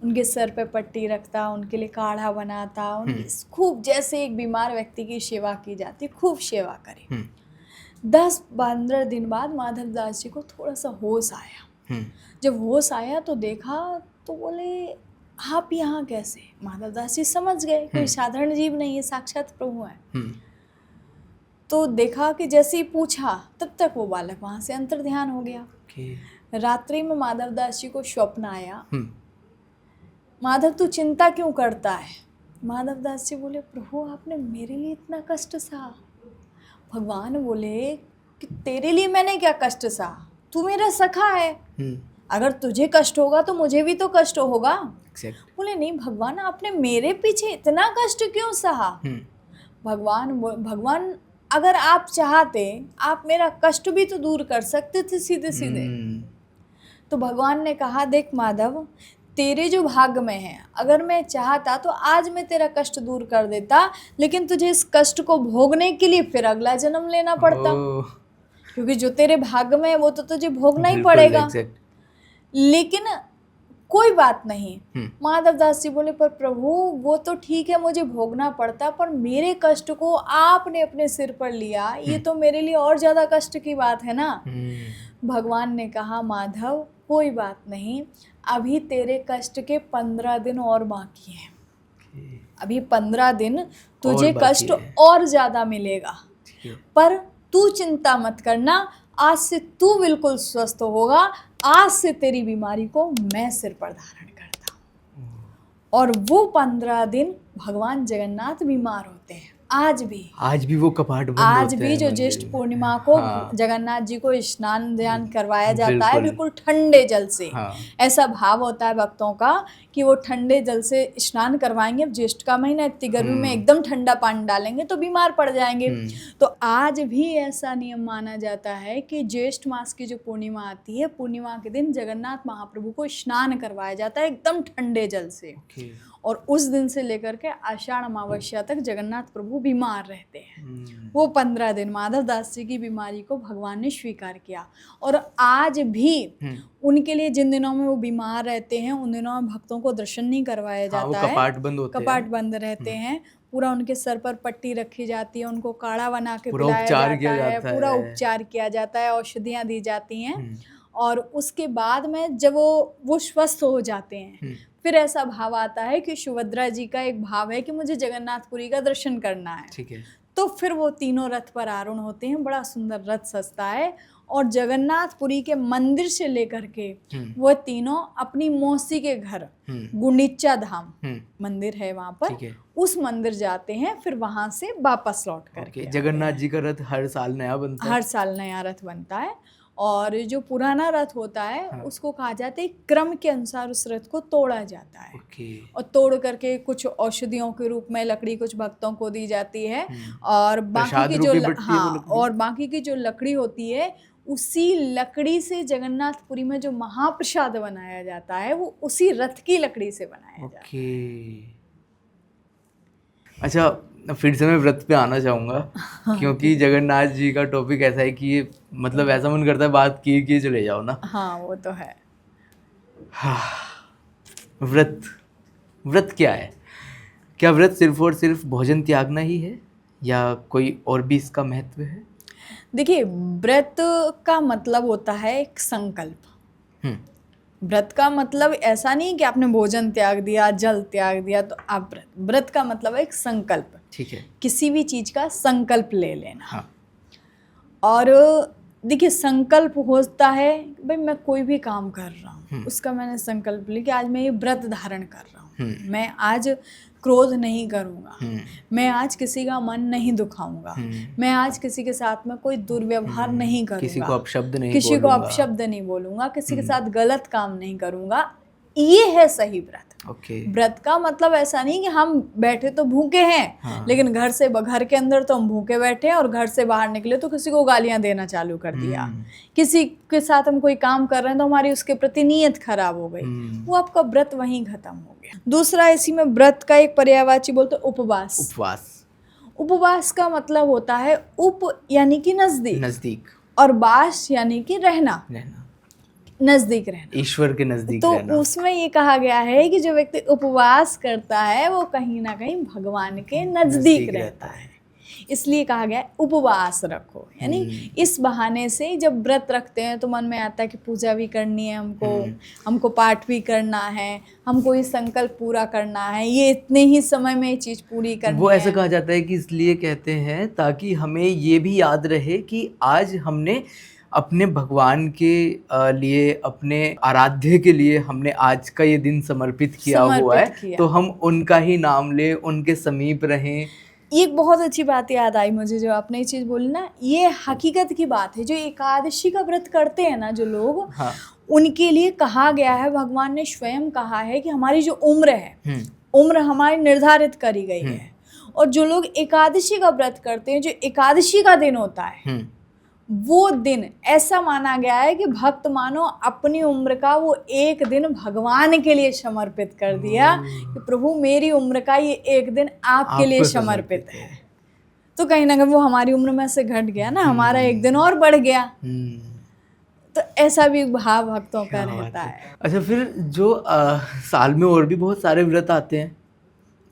उनके सर पे पट्टी रखता, उनके लिए काढ़ा बनाता, उनकी खूब जैसे एक बीमार व्यक्ति की सेवा की जाती, खूब सेवा करी। 10-15 दिन बाद माधवदास जी को थोड़ा सा होश आया। जब होश आया तो देखा तो बोले आप यहाँ कैसे? माधवदास जी समझ गए कोई साधारण जीव नहीं है, साक्षात प्रभु है। तो देखा कि जैसे ही पूछा तब तक वो बालक वहां से अंतर्ध्यान हो गया। रात्रि में माधवदास जी को स्वप्न आया, माधव तू चिंता क्यों करता है? माधवदास जी बोले प्रभु आपने मेरे लिए इतना कष्ट सहा। भगवान बोले कि तेरे लिए मैंने क्या कष्ट सहा, तू मेरा सखा है, अगर तुझे कष्ट होगा तो मुझे भी तो कष्ट होगा। बोले नहीं भगवान आपने मेरे पीछे इतना कष्ट क्यों सहा? भगवान अगर आप चाहते आप मेरा कष्ट भी तो दूर कर सकते थे सीधे सीधे। तो भगवान ने कहा देख माधव तेरे जो भाग्य में है, अगर मैं चाहता तो आज मैं तेरा कष्ट दूर कर देता, लेकिन तुझे इस कष्ट को भोगने के लिए फिर अगला जन्म लेना पड़ता, क्योंकि जो तेरे भाग्य में है वो तो तुझे भोगना ही पड़ेगा। लेकिन कोई बात नहीं। माधवदास जी बोले पर प्रभु वो तो ठीक है मुझे भोगना पड़ता, पर मेरे कष्ट को आपने अपने सिर पर लिया, ये तो मेरे लिए और ज्यादा कष्ट की बात है ना। भगवान ने कहा माधव कोई बात नहीं, अभी तेरे कष्ट के 15 दिन और बाकी हैं। अभी 15 दिन तुझे कष्ट और ज्यादा मिलेगा, पर तू चिंता मत करना, आज से तू बिल्कुल स्वस्थ होगा, आज से तेरी बीमारी को मैं सिर पर धारण करता हूँ। और वो 15 दिन भगवान जगन्नाथ बीमार होते हैं। आज भी वो कपाट बंद आज भी जो ज्येष्ठ पूर्णिमा को जगन्नाथ जी को स्नान ध्यान करवाया जाता है बिल्कुल ठंडे जल से। ऐसा भाव होता है भक्तों का कि वो ठंडे जल से स्नान करवाएंगे। अब ज्येष्ठ का महीना इतनी गर्मी में एकदम ठंडा पानी डालेंगे तो बीमार पड़ जाएंगे। तो आज भी ऐसा नियम माना जाता है कि ज्येष्ठ मास की जो पूर्णिमा आती है, पूर्णिमा के दिन जगन्नाथ महाप्रभु को स्नान करवाया जाता है एकदम ठंडे जल से। और उस दिन से लेकर के आषाढ़ अमावस्या तक जगन्नाथ प्रभु बीमार रहते हैं। वो 15 दिन माधवदास जी की बीमारी को भगवान ने स्वीकार किया। और आज भी उनके लिए जिन दिनों में वो बीमार रहते हैं उन दिनों में भक्तों को दर्शन नहीं करवाया जाता है, कपाट बंद रहते हैं। पूरा उनके सर पर पट्टी रखी जाती है, उनको काढ़ा बना के पिलाया जाता है, पूरा उपचार किया जाता है, औषधियाँ दी जाती हैं। और उसके बाद में जब वो स्वस्थ हो जाते हैं फिर ऐसा भाव आता है कि सुभद्रा जी का एक भाव है कि मुझे जगन्नाथपुरी का दर्शन करना है। ठीक है। तो फिर वो तीनों रथ पर आरूढ़ होते हैं, बड़ा सुंदर रथ सजता है और जगन्नाथपुरी के मंदिर से लेकर के वो तीनों अपनी मौसी के घर गुंडीचा धाम मंदिर है वहां पर, उस मंदिर जाते हैं, फिर वहां से वापस लौट करके। जगन्नाथ जी का रथ हर साल नया बनता है? हर साल नया रथ बनता है। और जो पुराना रथ होता है उसको कहा जाता है क्रम के अनुसार उस रथ को तोड़ा जाता है। और तोड़ करके कुछ औषधियों के रूप में लकड़ी कुछ भक्तों को दी जाती है। और बाकी की जो लकड़ी होती है उसी लकड़ी से जगन्नाथपुरी में जो महाप्रसाद बनाया जाता है वो उसी रथ की लकड़ी से बनाया जाता है। अच्छा, फिर से मैं व्रत पे आना चाहूँगा क्योंकि जगन्नाथ जी का टॉपिक ऐसा है कि ये मतलब ऐसा मन करता है बात किए चले जाओ ना। हाँ वो तो है। व्रत क्या है? क्या व्रत सिर्फ और सिर्फ भोजन त्यागना ही है या कोई और भी इसका महत्व है? देखिए व्रत का मतलब होता है एक संकल्प। व्रत का मतलब ऐसा नहीं कि आपने भोजन त्याग दिया, जल त्याग दिया तो आप व्रत का मतलब है एक संकल्प। ठीक है। किसी भी चीज का संकल्प ले लेना। हाँ। और देखिए संकल्प होता है भाई मैं कोई भी काम कर रहा हूँ उसका मैंने संकल्प लिया कि आज मैं ये व्रत धारण कर रहा हूँ, मैं आज क्रोध नहीं करूँगा, मैं आज किसी का मन नहीं दुखाऊंगा, मैं आज किसी के साथ में कोई दुर्व्यवहार नहीं करूँगा, किसी को अपशब्द नहीं बोलूँगा, किसी के साथ गलत काम नहीं करूँगा। ये है सही व्रत। व्रत का मतलब ऐसा नहीं कि हम बैठे तो भूखे हैं लेकिन घर के अंदर तो हम भूखे बैठे हैं और घर से बाहर निकले तो किसी को गालियां देना चालू कर दिया, किसी के साथ हम कोई काम कर रहे हैं तो हमारी उसके प्रति नीयत खराब हो गई, वो आपका व्रत वहीं खत्म हो गया। दूसरा इसी में व्रत का एक पर्यायवाची बोलते उपवास। उपवास का मतलब होता है उप यानी कि नजदीक और वास यानी कि रहना, नजदीक रहना, ईश्वर के नजदीक तो रहना। उसमें ये कहा गया है कि जो व्यक्ति उपवास करता है वो कहीं ना कहीं भगवान के नजदीक रहता है। इसलिए कहा गया है उपवास रखो, यानी इस बहाने से जब व्रत रखते हैं तो मन में आता है कि पूजा भी करनी है हमको पाठ भी करना है, हमको ये संकल्प पूरा करना है, ये इतने ही समय में ये चीज़ पूरी करनी है। वो ऐसा कहा जाता है कि इसलिए कहते हैं ताकि हमें ये भी याद रहे कि आज हमने अपने भगवान के लिए, अपने आराध्य के लिए हमने आज का ये दिन समर्पित किया हुआ है, तो हम उनका ही नाम लें, उनके समीप रहें। ये एक बहुत अच्छी बात याद आई मुझे जो आपने ये चीज़ बोली ना, ये हकीकत की बात है। जो एकादशी का व्रत करते हैं ना जो लोग, हाँ, उनके लिए कहा गया है, भगवान ने स्वयं कहा है कि हमारी जो उम्र है, उम्र हमारी निर्धारित करी गई है, और जो लोग एकादशी का व्रत करते हैं, जो एकादशी का दिन होता है, वो दिन ऐसा माना गया है कि भक्त मानो अपनी उम्र का वो एक दिन भगवान के लिए समर्पित कर दिया कि प्रभु मेरी उम्र का ये एक दिन आपके लिए समर्पित है। तो कहीं ना कहीं वो हमारी उम्र में से घट गया ना, हमारा एक दिन और बढ़ गया। तो ऐसा भी भाव भक्तों का रहता है। अच्छा, फिर जो साल में और भी बहुत सारे व्रत आते हैं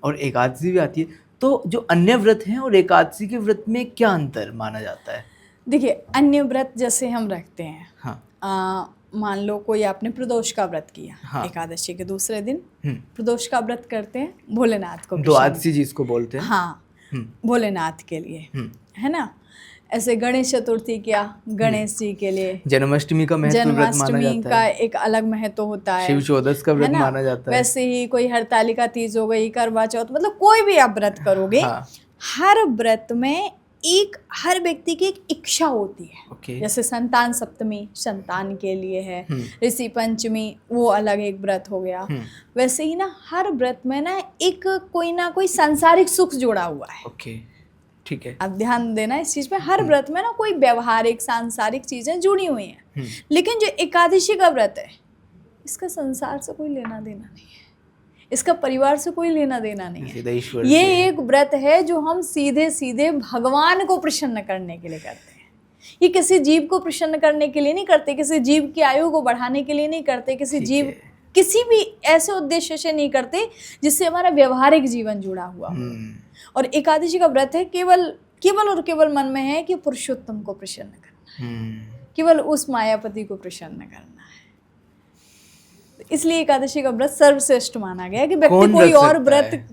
और एकादशी भी आती है, तो जो अन्य व्रत हैं और एकादशी के व्रत में क्या अंतर माना जाता है? देखिए, अन्य व्रत जैसे हम रखते हैं, हाँ, मान लो कोई आपने प्रदोष का व्रत किया, हाँ, एकादशी के दूसरे दिन प्रदोष का व्रत करते हैं भोलेनाथ को, द्वादशी जिसको बोलते हैं, हाँ, भोलेनाथ के लिए, है ना। ऐसे गणेश चतुर्थी किया गणेश जी के लिए, जन्माष्टमी का महत्व व्रत माना जन्माष्टमी जाता का है, एक अलग महत्व होता है, शिव चौदस का व्रत माना जाता है। वैसे ही कोई हरतालिका तीज हो गई, करवा चौथ, मतलब कोई भी आप व्रत करोगे, हर व्रत में हर व्यक्ति की एक इच्छा होती है। जैसे संतान सप्तमी संतान के लिए है, ऋषि पंचमी वो अलग एक व्रत हो गया। वैसे ही ना हर व्रत में ना कोई सांसारिक सुख जुड़ा हुआ है। ठीक है, अब ध्यान देना इस चीज पे, हर व्रत में ना कोई व्यवहारिक सांसारिक चीजें जुड़ी हुई हैं। लेकिन जो एकादशी का व्रत है, इसका संसार से कोई लेना देना नहीं है, इसका परिवार से कोई लेना देना नहीं है। ये एक व्रत है जो हम सीधे सीधे भगवान को प्रसन्न करने के लिए करते हैं। ये किसी जीव को प्रसन्न करने के लिए नहीं करते, किसी जीव की आयु को बढ़ाने के लिए नहीं करते, किसी भी ऐसे उद्देश्य से नहीं करते जिससे हमारा व्यवहारिक जीवन जुड़ा हुआ हो। और एकादशी का व्रत है केवल मन में है कि पुरुषोत्तम को प्रसन्न करना, केवल उस मायापति को प्रसन्न करना है। इसलिए एकादशी का व्रत सर्वश्रेष्ठ माना गया है कि व्यक्ति कोई और व्रत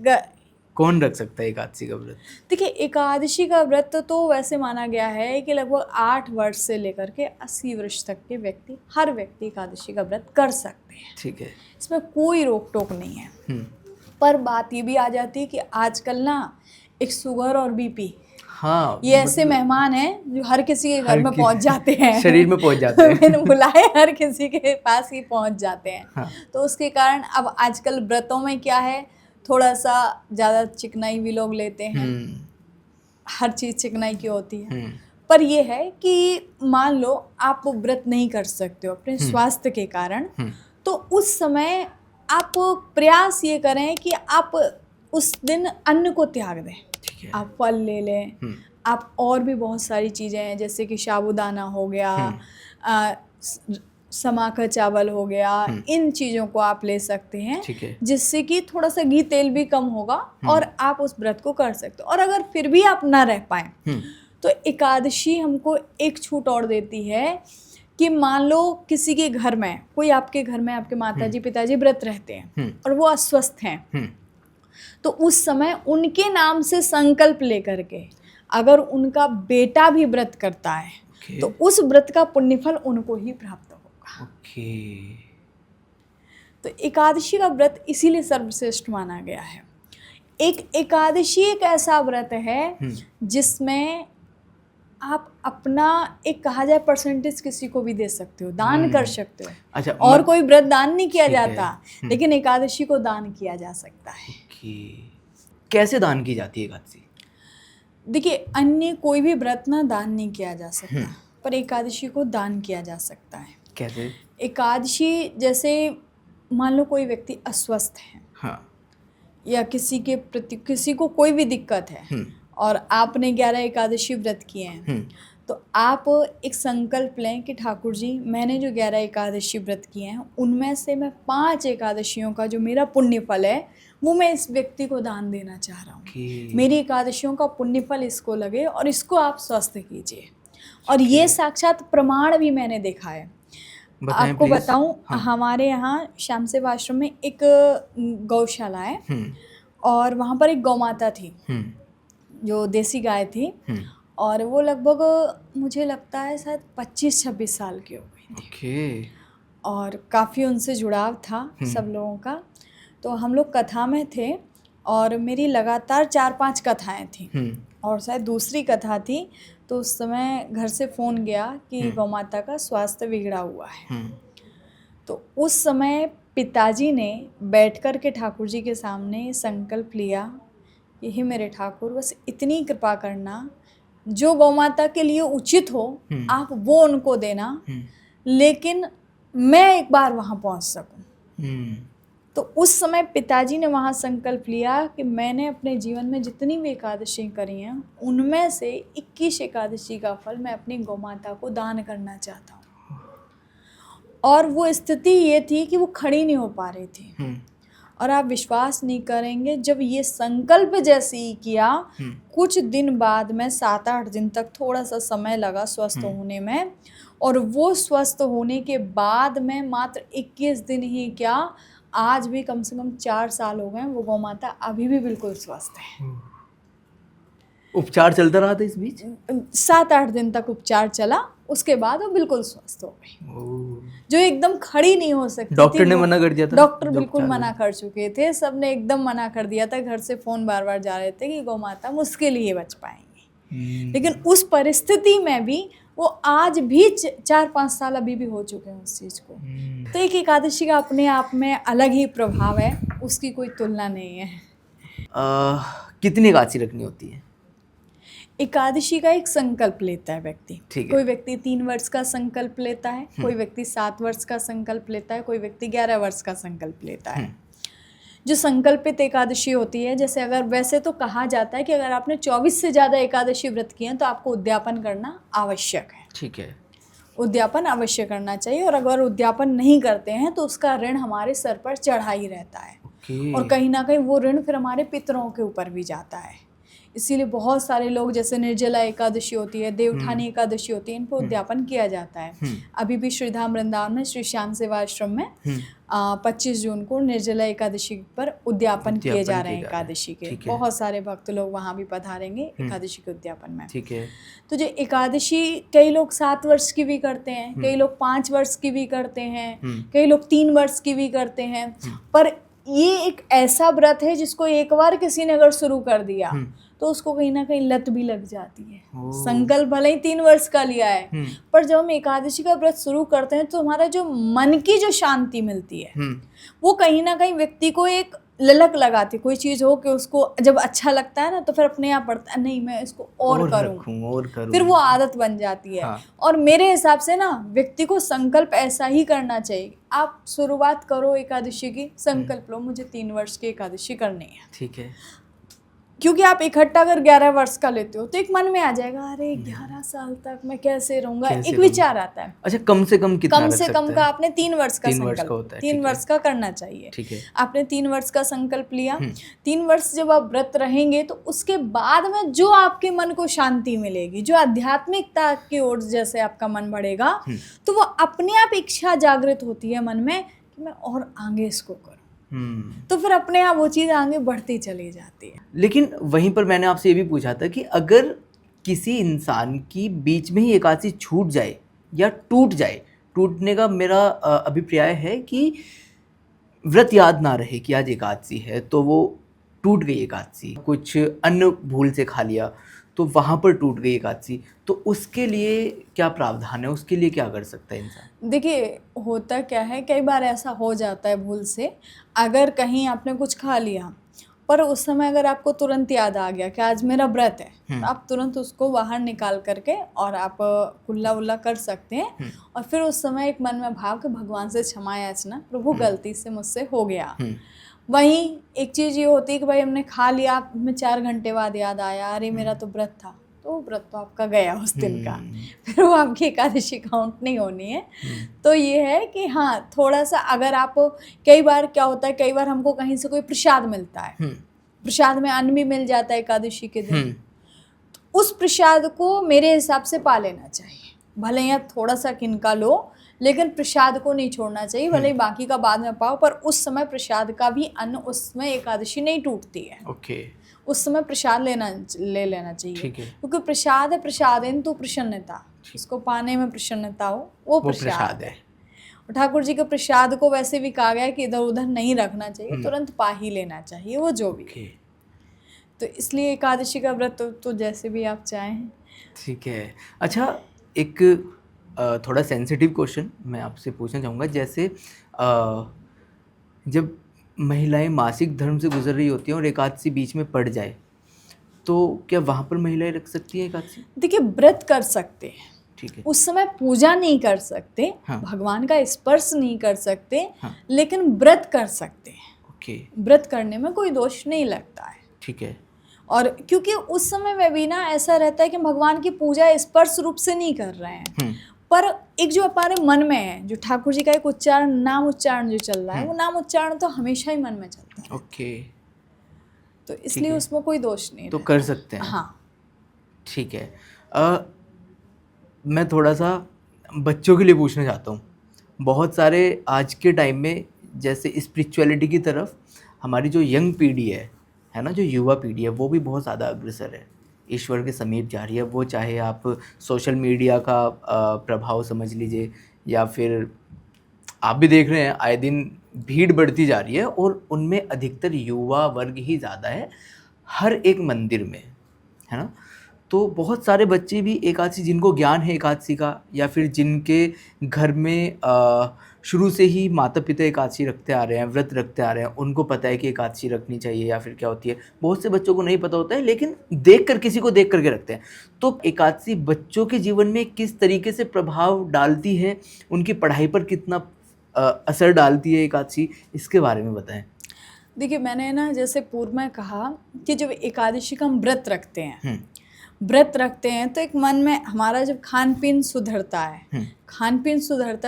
कौन रख सकता है एकादशी का व्रत? देखिए, एकादशी का व्रत तो वैसे माना गया है कि लगभग 8 वर्ष से लेकर के 80 वर्ष तक के हर व्यक्ति एकादशी का व्रत कर सकते हैं। ठीक है, इसमें कोई रोक टोक नहीं है। पर बात ये भी आ जाती है कि आजकल ना एक शुगर और बीपी, हाँ, ये ऐसे मेहमान हैं जो हर किसी के घर में पहुंच जाते हैं, शरीर में पहुंच जाते हैं, बिन बुलाए हर किसी के पास ही पहुंच जाते हैं। हाँ। तो उसके कारण अब आजकल व्रतों में क्या है, थोड़ा सा ज़्यादा चिकनाई भी लोग लेते हैं, हर चीज़ चिकनाई की होती है। पर यह है कि मान लो आप व्रत नहीं कर सकते हो अपने स्वास्थ्य के कारण, तो उस समय आप प्रयास ये करें कि आप उस दिन अन्न को त्याग दें। आप फल ले लें, आप और भी बहुत सारी चीज़ें हैं जैसे कि साबूदाना हो गया, समा का चावल हो गया, इन चीज़ों को आप ले सकते हैं, जिससे कि थोड़ा सा घी तेल भी कम होगा और आप उस व्रत को कर सकते हो। और अगर फिर भी आप ना रह पाए तो एकादशी हमको एक छूट और देती है कि मान लो किसी के घर में, कोई आपके घर में आपके माताजी पिताजी व्रत रहते हैं और वो अस्वस्थ हैं, तो उस समय उनके नाम से संकल्प लेकर के अगर उनका बेटा भी व्रत करता है तो उस व्रत का पुण्यफल उनको ही प्राप्त होगा। तो एकादशी का व्रत इसीलिए सर्वश्रेष्ठ माना गया है। एक एकादशी एक ऐसा व्रत है जिसमें आप अपना एक कहा जाए परसेंटेज किसी को भी दे सकते हो, दान कर सकते हो। अच्छा, और कोई व्रत दान नहीं किया जाता, लेकिन एकादशी को दान किया जा सकता है। कैसे दान की जाती है एकादशी? देखिए, अन्य कोई भी व्रत ना दान नहीं किया जा सकता, पर एकादशी को दान किया जा सकता है। कैसे? एकादशी जैसे मान लो कोई व्यक्ति अस्वस्थ है, हाँ, या किसी को कोई भी दिक्कत है और आपने 11 एकादशी व्रत किए हैं, तो आप एक संकल्प लें कि ठाकुर जी, मैंने जो 11 एकादशी व्रत किए हैं उनमें से मैं 5 एकादशियों का जो मेरा पुण्य फल है वो मैं इस व्यक्ति को दान देना चाह रहा हूँ। मेरी एकादशियों का पुण्य फल इसको लगे और इसको आप स्वस्थ कीजिए। और ये साक्षात प्रमाण भी मैंने देखा है। आपको बताऊं, हमारे यहाँ श्याम सेवा आश्रम में एक गौशाला है और वहाँ पर एक गौ माता थी जो देसी गाय थी और वो लगभग मुझे लगता है शायद 25-26 साल की हो गई थी। और काफ़ी उनसे जुड़ाव था सब लोगों का। तो हम लोग कथा में थे और मेरी लगातार 4-5 कथाएं थी और शायद दूसरी कथा थी तो उस समय घर से फ़ोन गया कि गौ माता का स्वास्थ्य बिगड़ा हुआ है। तो उस समय पिताजी ने बैठ कर के ठाकुर जी के सामने संकल्प लिया कि हे मेरे ठाकुर, बस इतनी कृपा करना, जो गौ माता के लिए उचित हो आप वो उनको देना, लेकिन मैं एक बार वहाँ पहुँच सकूँ। तो उस समय पिताजी ने वहाँ संकल्प लिया कि मैंने अपने जीवन में जितनी भी एकादशी करी हैं उनमें से 21 एकादशी का फल मैं अपनी गौ माता को दान करना चाहता हूँ। और वो स्थिति ये थी कि वो खड़ी नहीं हो पा रही थी। और आप विश्वास नहीं करेंगे, जब ये संकल्प जैसे ही किया कुछ दिन बाद में 7-8 दिन तक थोड़ा सा समय लगा स्वस्थ होने में, और वो स्वस्थ होने के बाद में मात्र 21 दिन ही क्या, आज भी कम से कम 4 साल हो गए, वो गौ माता अभी भी बिल्कुल स्वस्थ है। उपचार चलता रहा था इस बीच? 7-8 दिन तक उपचार चला, उसके बाद वो बिल्कुल स्वस्थ हो गई। जो एकदम खड़ी नहीं हो सकती थी। डॉक्टर ने मना कर दिया था? डॉक्टर बिल्कुल मना कर चुके थे, सब ने एकदम मना कर दिया था। घर से फ़ोन बार बार जा रहे थे कि गौ माता मुश्किल ही बच पाएंगी। लेकिन उस परिस्थिति में भी वो आज भी 4-5 साल अभी भी हो चुके हैं उस चीज़ को। तो एक एकादशी का अपने आप में अलग ही प्रभाव है, उसकी कोई तुलना नहीं है। कितनी एकादशी रखनी होती है? एकादशी का एक संकल्प लेता है व्यक्ति। ठीक है। कोई व्यक्ति 3 वर्ष का संकल्प लेता है, कोई व्यक्ति 7 वर्ष का संकल्प लेता है, कोई व्यक्ति 11 वर्ष का संकल्प लेता है। जो संकल्पित एकादशी होती है, जैसे अगर वैसे तो कहा जाता है कि अगर आपने 24 से ज़्यादा एकादशी व्रत किए हैं तो आपको उद्यापन करना आवश्यक है। ठीक है। उद्यापन अवश्य करना चाहिए, और अगर उद्यापन नहीं करते हैं तो उसका ऋण हमारे सर पर चढ़ा ही रहता है। और कहीं ना कहीं वो ऋण फिर हमारे पितरों के ऊपर भी जाता है। इसीलिए बहुत सारे लोग, जैसे निर्जला एकादशी होती है, देवउठानी एकादशी होती है, इन पर उद्यापन किया जाता है। अभी भी श्रीधाम वृंदावन में श्री श्याम सेवा आश्रम में 25 जून को निर्जला एकादशी पर उद्यापन किए जा रहे हैं एकादशी के। बहुत सारे भक्त लोग वहाँ भी पधारेंगे एकादशी के उद्यापन में। ठीक है। तो जो एकादशी, कई लोग 7 वर्ष की भी करते हैं, कई लोग 5 वर्ष की भी करते हैं, कई लोग 3 वर्ष की भी करते हैं। पर ये एक ऐसा व्रत है जिसको एक बार किसी ने अगर शुरू कर दिया तो उसको कहीं ना कहीं लत भी लग जाती है। संकल्प भले ही 3 वर्ष का लिया है, पर जब हम एकादशी का व्रत शुरू करते हैं तो हमारा जो मन की जो शांति मिलती है वो कहीं ना कहीं व्यक्ति को एक ललक लगाती। कोई चीज़ हो कि उसको जब अच्छा लगता है ना तो फिर अपने आप पड़ता है, नहीं मैं इसको और करूँ, फिर वो आदत बन जाती है। हाँ। और मेरे हिसाब से ना व्यक्ति को संकल्प ऐसा ही करना चाहिए। आप शुरुआत करो एकादशी की, संकल्प लो मुझे 3 वर्ष की एकादशी करनी है। ठीक है। क्योंकि आप इकट्ठा अगर 11 वर्ष का लेते हो तो एक मन में आ जाएगा, अरे 11 साल तक मैं कैसे रहूंगा, एक विचार आता है। अच्छा, कम से कम कितना कम से कम का आपने 3 वर्ष का संकल्प 3 वर्ष का करना चाहिए। ठीक है। आपने 3 वर्ष का संकल्प लिया, 3 वर्ष जब आप व्रत रहेंगे तो उसके बाद में जो आपके मन को शांति मिलेगी, जो आध्यात्मिकता की ओर जैसे आपका मन बढ़ेगा, तो वो अपने आप इच्छा जागृत होती है मन में कि मैं और आगे इसको करूँ। तो फिर अपने आप वो चीज़ आगे बढ़ती चली जाती है। लेकिन वहीं पर मैंने आपसे ये भी पूछा था कि अगर किसी इंसान की बीच में ही एकादशी छूट जाए या टूट जाए, टूटने का मेरा अभिप्राय है कि व्रत याद ना रहे कि आज एकादशी है तो वो टूट गई एकादशी, कुछ अन्न भूल से खा लिया तो वहाँ पर टूट गई एकादशी, तो उसके लिए क्या प्रावधान है, उसके लिए क्या कर सकता है इंसान? देखिए, होता क्या है, कई बार ऐसा हो जाता है भूल से, अगर कहीं आपने कुछ खा लिया पर उस समय अगर आपको तुरंत याद आ गया कि आज मेरा व्रत है, तो आप तुरंत उसको बाहर निकाल करके और आप कुल्ला उल्ला कर सकते हैं। और फिर उस समय एक मन में भाव कि भगवान से क्षमा याचना, प्रभु गलती से मुझसे हो गया। वहीं एक चीज़ ये होती है कि भाई हमने खा लिया, हमें 4 घंटे बाद याद आया, अरे मेरा तो व्रत था, तो वो व्रत तो आपका गया उस दिन का, फिर वो आपकी एकादशी काउंट नहीं होनी है। तो ये है कि हाँ, थोड़ा सा अगर आप, कई बार क्या होता है, कई बार हमको कहीं से कोई प्रसाद मिलता है, प्रसाद में अन्न भी मिल जाता है एकादशी के दिन, तो उस प्रसाद को मेरे हिसाब से पा लेना चाहिए। भले ही आप थोड़ा सा किनका लो, लेकिन प्रसाद को नहीं छोड़ना चाहिए। भले ही बाकी का बाद में पाओ, पर उस समय प्रसाद का भी अन्न, उसमें एकादशी नहीं टूटती है। ओके, उस समय प्रसाद ले लेना चाहिए, ठीक है। क्योंकि प्रसाद है, प्रसादेन तो प्रसन्नता, उसको पाने में प्रसन्नता हो, वो प्रसाद है। और ठाकुर जी के प्रसाद को वैसे भी कहा गया है कि इधर उधर नहीं रखना चाहिए, तुरंत पा ही लेना चाहिए वो जो भी है। तो इसलिए एकादशी का व्रत तो जैसे भी आप चाहें। ठीक है। अच्छा, एक थोड़ा सेंसिटिव क्वेश्चन मैं आपसे पूछना चाहूँगा। जैसे जब महिलाएं मासिक धर्म से गुजर रही होती हैं और एकादशी बीच में पड़ जाए, तो क्या वहाँ पर महिलाएं रख सकती हैं एकादशी? देखिए, व्रत कर सकते हैं, ठीक है, उस समय पूजा नहीं कर सकते, हाँ, भगवान का स्पर्श नहीं कर सकते, हाँ, लेकिन व्रत कर सकते हैं। ओके, व्रत करने में कोई दोष नहीं लगता है। ठीक है। और क्योंकि उस समय में भी ना ऐसा रहता है कि भगवान की पूजा स्पर्श रूप से नहीं कर रहे हैं, पर एक जो हमारे मन में है, जो ठाकुर जी का एक उच्चारण, नाम उच्चारण जो चल रहा है, वो नाम उच्चारण तो हमेशा ही मन में चलता है। ओके, तो इसलिए उसमें कोई दोष नहीं तो रहता। कर सकते हैं। हाँ, ठीक है। मैं थोड़ा सा बच्चों के लिए पूछना चाहता हूँ। बहुत सारे आज के टाइम में जैसे स्पिरिचुअलिटी की तरफ हमारी जो यंग पीढ़ी है ना, जो युवा पीढ़ी है, वो भी बहुत ज़्यादा अग्रसर है, ईश्वर के समीप जा रही है। वो चाहे आप सोशल मीडिया का प्रभाव समझ लीजिए, या फिर आप भी देख रहे हैं आए दिन भीड़ बढ़ती जा रही है, और उनमें अधिकतर युवा वर्ग ही ज़्यादा है हर एक मंदिर में, है ना। तो बहुत सारे बच्चे भी एकादशी, जिनको ज्ञान है एकादशी का, या फिर जिनके घर में शुरू से ही माता पिता एकादशी रखते आ रहे हैं, व्रत रखते आ रहे हैं, उनको पता है कि एकादशी रखनी चाहिए या फिर क्या होती है। बहुत से बच्चों को नहीं पता होता है, लेकिन किसी को देख करके रखते हैं। तो एकादशी बच्चों के जीवन में किस तरीके से प्रभाव डालती है, उनकी पढ़ाई पर कितना असर डालती है एकादशी, इसके बारे में बताएं। देखिए, मैंने ना जैसे पूर्व में कहा कि जब एकादशी का हम व्रत रखते हैं तो एक मन में हमारा जब खान पीन सुधरता है,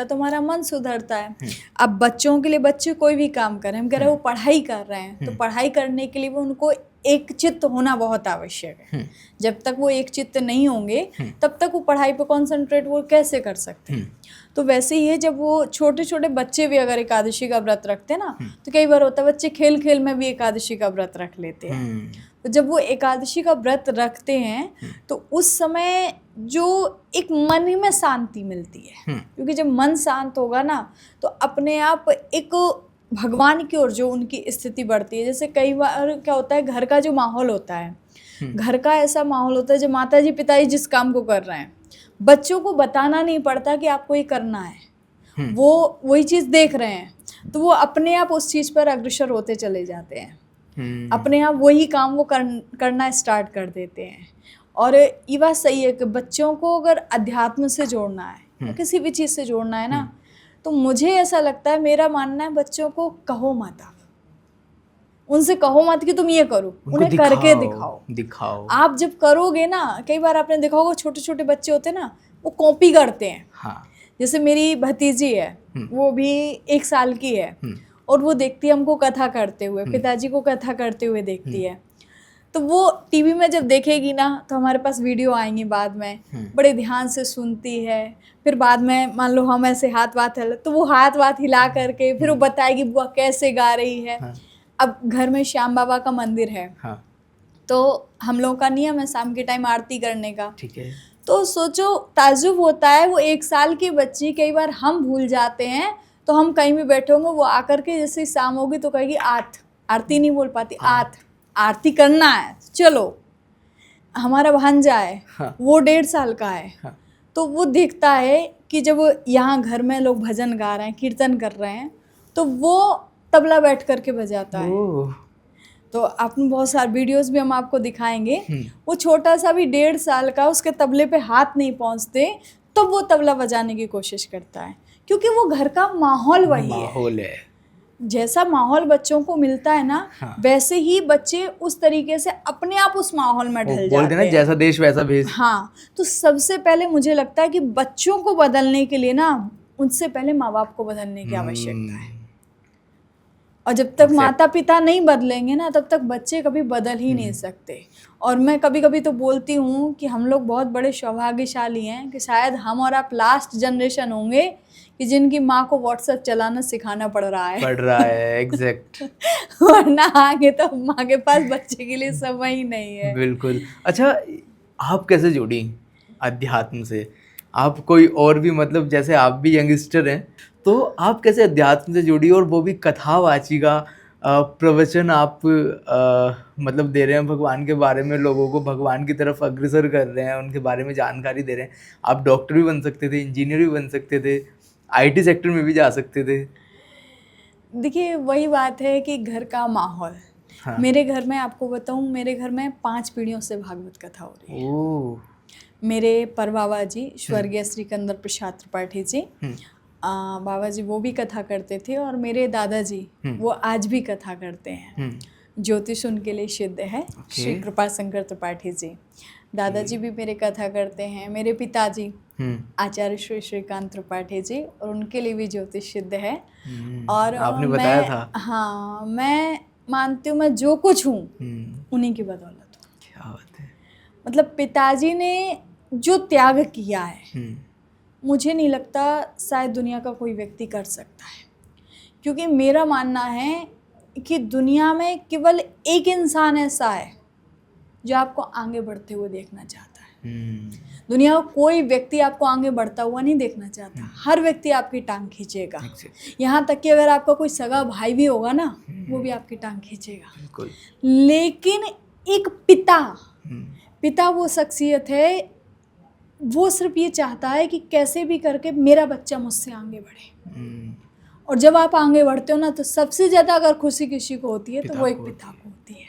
तो हमारा मन सुधरता है। अब बच्चों के लिए, बच्चे कोई भी काम करें, हम कह रहे हैं वो पढ़ाई कर रहे हैं, तो पढ़ाई करने के लिए वो उनको एक चित्त होना बहुत आवश्यक है। जब तक वो एक चित्त नहीं होंगे, तब तक वो पढ़ाई पे कंसंट्रेट वो कैसे कर सकते हैं। तो वैसे ही है, जब वो छोटे छोटे बच्चे भी अगर एकादशी का व्रत रखते हैं ना, तो कई बार होता है बच्चे खेल खेल में भी एकादशी का व्रत रख लेते हैं। तो जब वो एकादशी का व्रत रखते हैं, तो उस समय जो एक मन में शांति मिलती है, क्योंकि जब मन शांत होगा ना, तो अपने आप एक भगवान की ओर जो उनकी स्थिति बढ़ती है। जैसे कई बार क्या होता है, घर का जो माहौल होता है, घर का ऐसा माहौल होता है, जो माता जी पिता जी जिस काम को कर रहे हैं, बच्चों को बताना नहीं पड़ता कि आपको ये करना है, वो वही चीज़ देख रहे हैं, तो वो अपने आप उस चीज़ पर अग्रसर होते चले जाते हैं, अपने आप वही काम वो करना स्टार्ट कर देते हैं। और ये बात सही है कि बच्चों को अगर अध्यात्म से जोड़ना है, किसी भी चीज़ से जोड़ना है ना, तो मुझे ऐसा लगता है, मेरा मानना है, बच्चों को कहो मत, उनसे कहो मत कि तुम ये करो, उन्हें करके दिखाओ। आप जब करोगे ना, कई बार आपने देखा होगा छोटे छोटे बच्चे होते हैं ना, वो कॉपी करते हैं। जैसे मेरी भतीजी है, वो भी 1 साल की है, और वो देखती है हमको कथा करते हुए, पिताजी को कथा करते हुए देखती है। तो वो टीवी में जब देखेगी ना, तो हमारे पास वीडियो आएंगी बाद में, बड़े ध्यान से सुनती है। फिर बाद में मान लो हम ऐसे हाथ वाथ हिला, तो वो हाथ वाथ हिला करके फिर वो बताएगी बुआ कैसे गा रही है। अब घर में श्याम बाबा का मंदिर है, तो हम लोगों का नियम है शाम के टाइम आरती करने का। ठीक है। तो सोचो, ताज्जुब होता है, वो 1 साल की बच्ची, कई बार हम भूल जाते हैं, तो हम कहीं भी बैठे होंगे, वो आकर के जैसे शाम होगी तो कहेगी आरती नहीं बोल पाती, आरती करना है, चलो। हमारा भांजा है, वो 1.5 साल का है, तो वो देखता है कि जब यहाँ घर में लोग भजन गा रहे हैं, कीर्तन कर रहे हैं, तो वो तबला बैठ करके बजाता है। तो आपने बहुत सारे वीडियोस भी हम आपको दिखाएंगे। वो छोटा सा भी 1.5 साल का, उसके तबले पे हाथ नहीं पहुंचते, तो वो तबला बजाने की कोशिश करता है, क्योंकि वो घर का माहौल वही है। जैसा माहौल बच्चों को मिलता है ना, हाँ। वैसे ही बच्चे उस तरीके से अपने आप उस माहौल में ढल बोलते जाते ना हैं। जैसा देश वैसा भेष। हाँ, तो सबसे पहले मुझे लगता है कि बच्चों को बदलने के लिए ना, उनसे पहले माँ बाप को बदलने की आवश्यकता है। और जब तक माता पिता नहीं बदलेंगे ना, तब तक बच्चे कभी बदल ही नहीं सकते। और मैं कभी कभी तो बोलती हूँ कि हम लोग बहुत बड़े सौभाग्यशाली हैं कि शायद हम और आप लास्ट जनरेशन होंगे कि जिनकी माँ को व्हाट्सएप चलाना सिखाना पड़ रहा है। एग्जैक्ट। वरना आगे तो माँ के पास बच्चे के लिए समय ही नहीं है। बिल्कुल। अच्छा, आप कैसे जुड़ी अध्यात्म से? आप कोई और भी, मतलब जैसे आप भी यंगस्टर हैं, तो आप कैसे अध्यात्म से जुड़ी, और वो भी कथावाची का प्रवचन आप मतलब दे रहे हैं भगवान के बारे में, लोगों को भगवान की तरफ अग्रसर कर रहे हैं, उनके बारे में जानकारी दे रहे हैं। आप डॉक्टर भी बन सकते थे, इंजीनियर भी बन सकते थे, आईटी सेक्टर में भी जा सकते थे। देखिए, वही बात है कि घर का माहौल। हाँ। मेरे घर में आपको बताऊं, मेरे घर में 5 पीढ़ियों से भागवत कथा हो रही है। ओह। मेरे परबाबा जी स्वर्गीय श्री कंदर प्रसाद त्रिपाठी जी, बाबा जी वो भी कथा करते थे, और मेरे दादाजी वो आज भी कथा करते हैं। ज्योतिष उनके लिए सिद्ध है, श्री कृपा शंकर त्रिपाठी जी। दादाजी भी मेरे कथा करते हैं। मेरे पिताजी आचार्य श्री श्रीकांत त्रिपाठी जी, और उनके लिए भी ज्योतिष सिद्ध है। और आपने बताया था। हाँ, मैं मानती हूँ मैं जो कुछ हूँ उन्हीं की बदौलत हूँ। क्या बात है। मतलब पिताजी ने जो त्याग किया है, मुझे नहीं लगता शायद दुनिया का कोई व्यक्ति कर सकता है। क्योंकि मेरा मानना है कि दुनिया में केवल एक इंसान ऐसा है जो आपको आगे बढ़ते हुए देखना चाहता है। दुनिया का कोई व्यक्ति आपको आगे बढ़ता हुआ नहीं देखना चाहता। हर व्यक्ति आपकी टांग खींचेगा। यहाँ तक कि अगर आपका कोई सगा भाई भी होगा ना, वो भी आपकी टांग खींचेगा। लेकिन एक पिता वो शख्सियत है, वो सिर्फ ये चाहता है कि कैसे भी करके मेरा बच्चा मुझसे आगे बढ़े। और जब आप आगे बढ़ते हो ना, तो सबसे ज़्यादा अगर खुशी किसी को होती है तो वो एक पिता को होती है।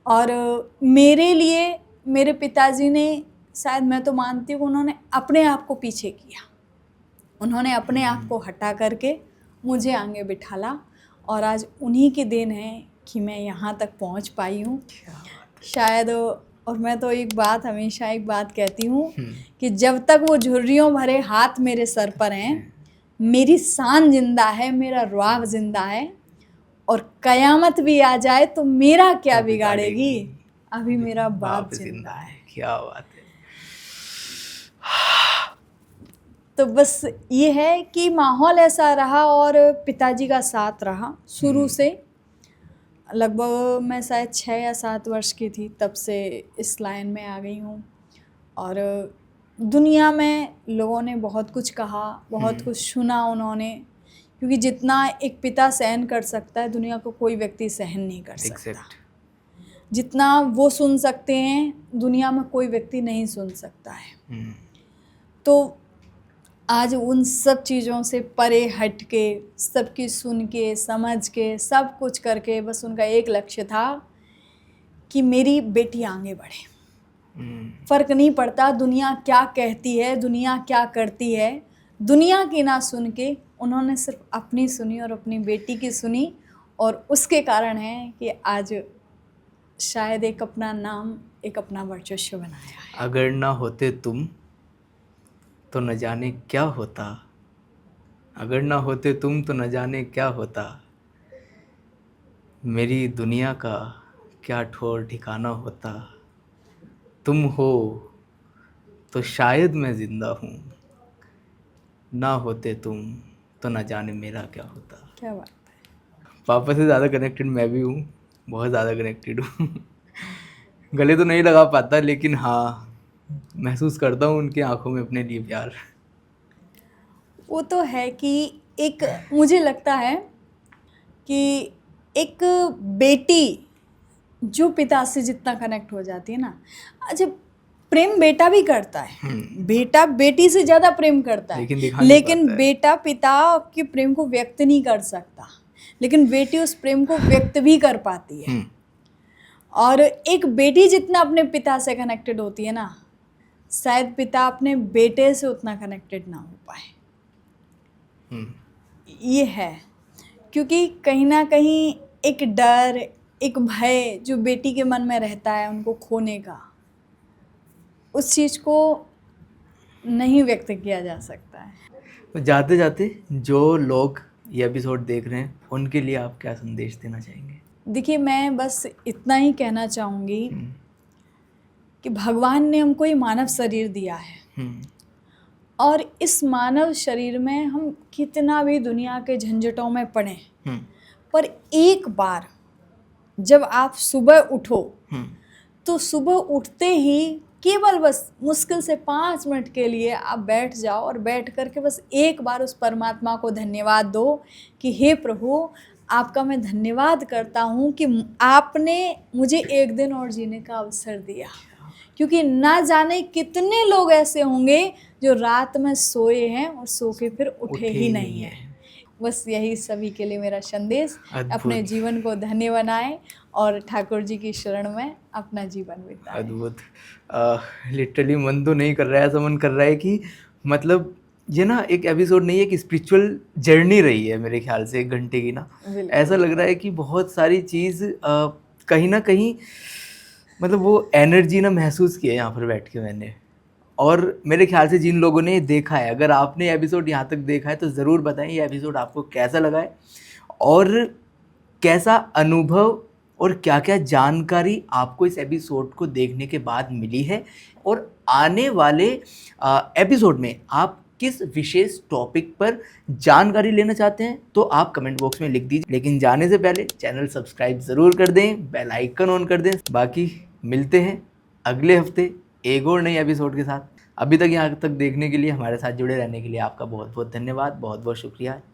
और मेरे लिए मेरे पिताजी ने, शायद मैं तो मानती हूँ, उन्होंने अपने आप को पीछे किया। उन्होंने अपने आप को हटा करके मुझे आगे बिठाला, और आज उन्हीं की देन है कि मैं यहाँ तक पहुँच पाई हूँ शायद। और मैं तो हमेशा एक बात कहती हूँ कि जब तक वो झुर्रियों भरे हाथ मेरे सर पर हैं, मेरी शान जिंदा है, मेरा रुआब जिंदा है। और कयामत भी आ जाए तो मेरा क्या बिगाड़ेगी, अभी मेरा बाप जिंदा है। क्या बात है। तो बस ये है कि माहौल ऐसा रहा, और पिताजी का साथ रहा शुरू से। लगभग मैं शायद 6 या 7 वर्ष की थी, तब से इस लाइन में आ गई हूँ। और दुनिया में लोगों ने बहुत कुछ कहा, बहुत कुछ सुना उन्होंने, क्योंकि जितना एक पिता सहन कर सकता है, दुनिया को कोई व्यक्ति सहन नहीं कर सकता। जितना वो सुन सकते हैं, दुनिया में कोई व्यक्ति नहीं सुन सकता है। तो आज उन सब चीज़ों से परे हट के, सबकी सुन के, समझ के, सब कुछ करके, बस उनका एक लक्ष्य था कि मेरी बेटी आगे बढ़े। फ़र्क नहीं पड़ता दुनिया क्या कहती है, दुनिया क्या करती है, दुनिया की ना सुन के उन्होंने सिर्फ अपनी सुनी और अपनी बेटी की सुनी। और उसके कारण है कि आज शायद एक अपना नाम, एक अपना वर्चस्व बनाया है। अगर ना होते तुम तो न जाने क्या होता, अगर ना होते तुम तो न जाने क्या होता, मेरी दुनिया का क्या ठौर ठिकाना होता, तुम हो तो शायद मैं ज़िंदा हूँ, ना होते तुम तो न जाने मेरा क्या होता। क्या बात है। पापा से ज़्यादा कनेक्टेड मैं भी हूँ, बहुत ज़्यादा कनेक्टेड हूँ। गले तो नहीं लगा पाता, लेकिन हाँ महसूस करता हूँ उनकी आंखों में अपने लिए प्यार। वो तो है कि एक, मुझे लगता है कि एक बेटी जो पिता से जितना कनेक्ट हो जाती है ना, अच्छा प्रेम बेटा भी करता है, बेटा बेटी से ज़्यादा प्रेम करता है, लेकिन बेटा पिता के प्रेम को व्यक्त नहीं कर सकता, लेकिन बेटी उस प्रेम को व्यक्त भी कर पाती है। और एक बेटी जितना अपने पिता से कनेक्टेड होती है ना, शायद पिता अपने बेटे से उतना कनेक्टेड ना हो पाए। ये है क्योंकि कहीं ना कहीं एक डर, एक भय जो बेटी के मन में रहता है उनको खोने का, उस चीज़ को नहीं व्यक्त किया जा सकता है। तो जाते जाते जो लोग ये एपिसोड देख रहे हैं उनके लिए आप क्या संदेश देना चाहेंगे? देखिए, मैं बस इतना ही कहना चाहूँगी कि भगवान ने हमको ये मानव शरीर दिया है और इस मानव शरीर में हम कितना भी दुनिया के झंझटों में पड़े, पर एक बार जब आप सुबह उठो तो सुबह उठते ही केवल बस मुश्किल से 5 मिनट के लिए आप बैठ जाओ और बैठ करके बस एक बार उस परमात्मा को धन्यवाद दो कि हे प्रभु, आपका मैं धन्यवाद करता हूँ कि आपने मुझे एक दिन और जीने का अवसर दिया, क्योंकि ना जाने कितने लोग ऐसे होंगे जो रात में सोए हैं और सो के फिर उठे ही नहीं हैं। बस यही सभी के लिए मेरा संदेश, अपने जीवन को धन्य बनाएं और ठाकुर जी की शरण में अपना जीवन बिताएं। अद्भुत। लिटरली मन तो नहीं कर रहा है, ऐसा मन कर रहा है कि मतलब ये ना एक एपिसोड नहीं है कि स्पिरिचुअल जर्नी रही है मेरे ख्याल से 1 घंटे की ना। ऐसा लग रहा है कि बहुत सारी चीज़ कहीं ना कहीं मतलब वो एनर्जी ना महसूस की है यहाँ पर बैठ के मैंने। और मेरे ख्याल से जिन लोगों ने देखा है, अगर आपने एपिसोड यहाँ तक देखा है तो ज़रूर बताएं ये एपिसोड आपको कैसा लगा है और कैसा अनुभव और क्या क्या जानकारी आपको इस एपिसोड को देखने के बाद मिली है, और आने वाले एपिसोड में आप किस विशेष टॉपिक पर जानकारी लेना चाहते हैं तो आप कमेंट बॉक्स में लिख दीजिए। लेकिन जाने से पहले चैनल सब्सक्राइब ज़रूर कर दें, बेल आइकन ऑन कर दें। बाकी मिलते हैं अगले हफ्ते एक और नई एपिसोड के साथ। अभी तक यहाँ तक देखने के लिए, हमारे साथ जुड़े रहने के लिए आपका बहुत बहुत धन्यवाद, बहुत बहुत शुक्रिया।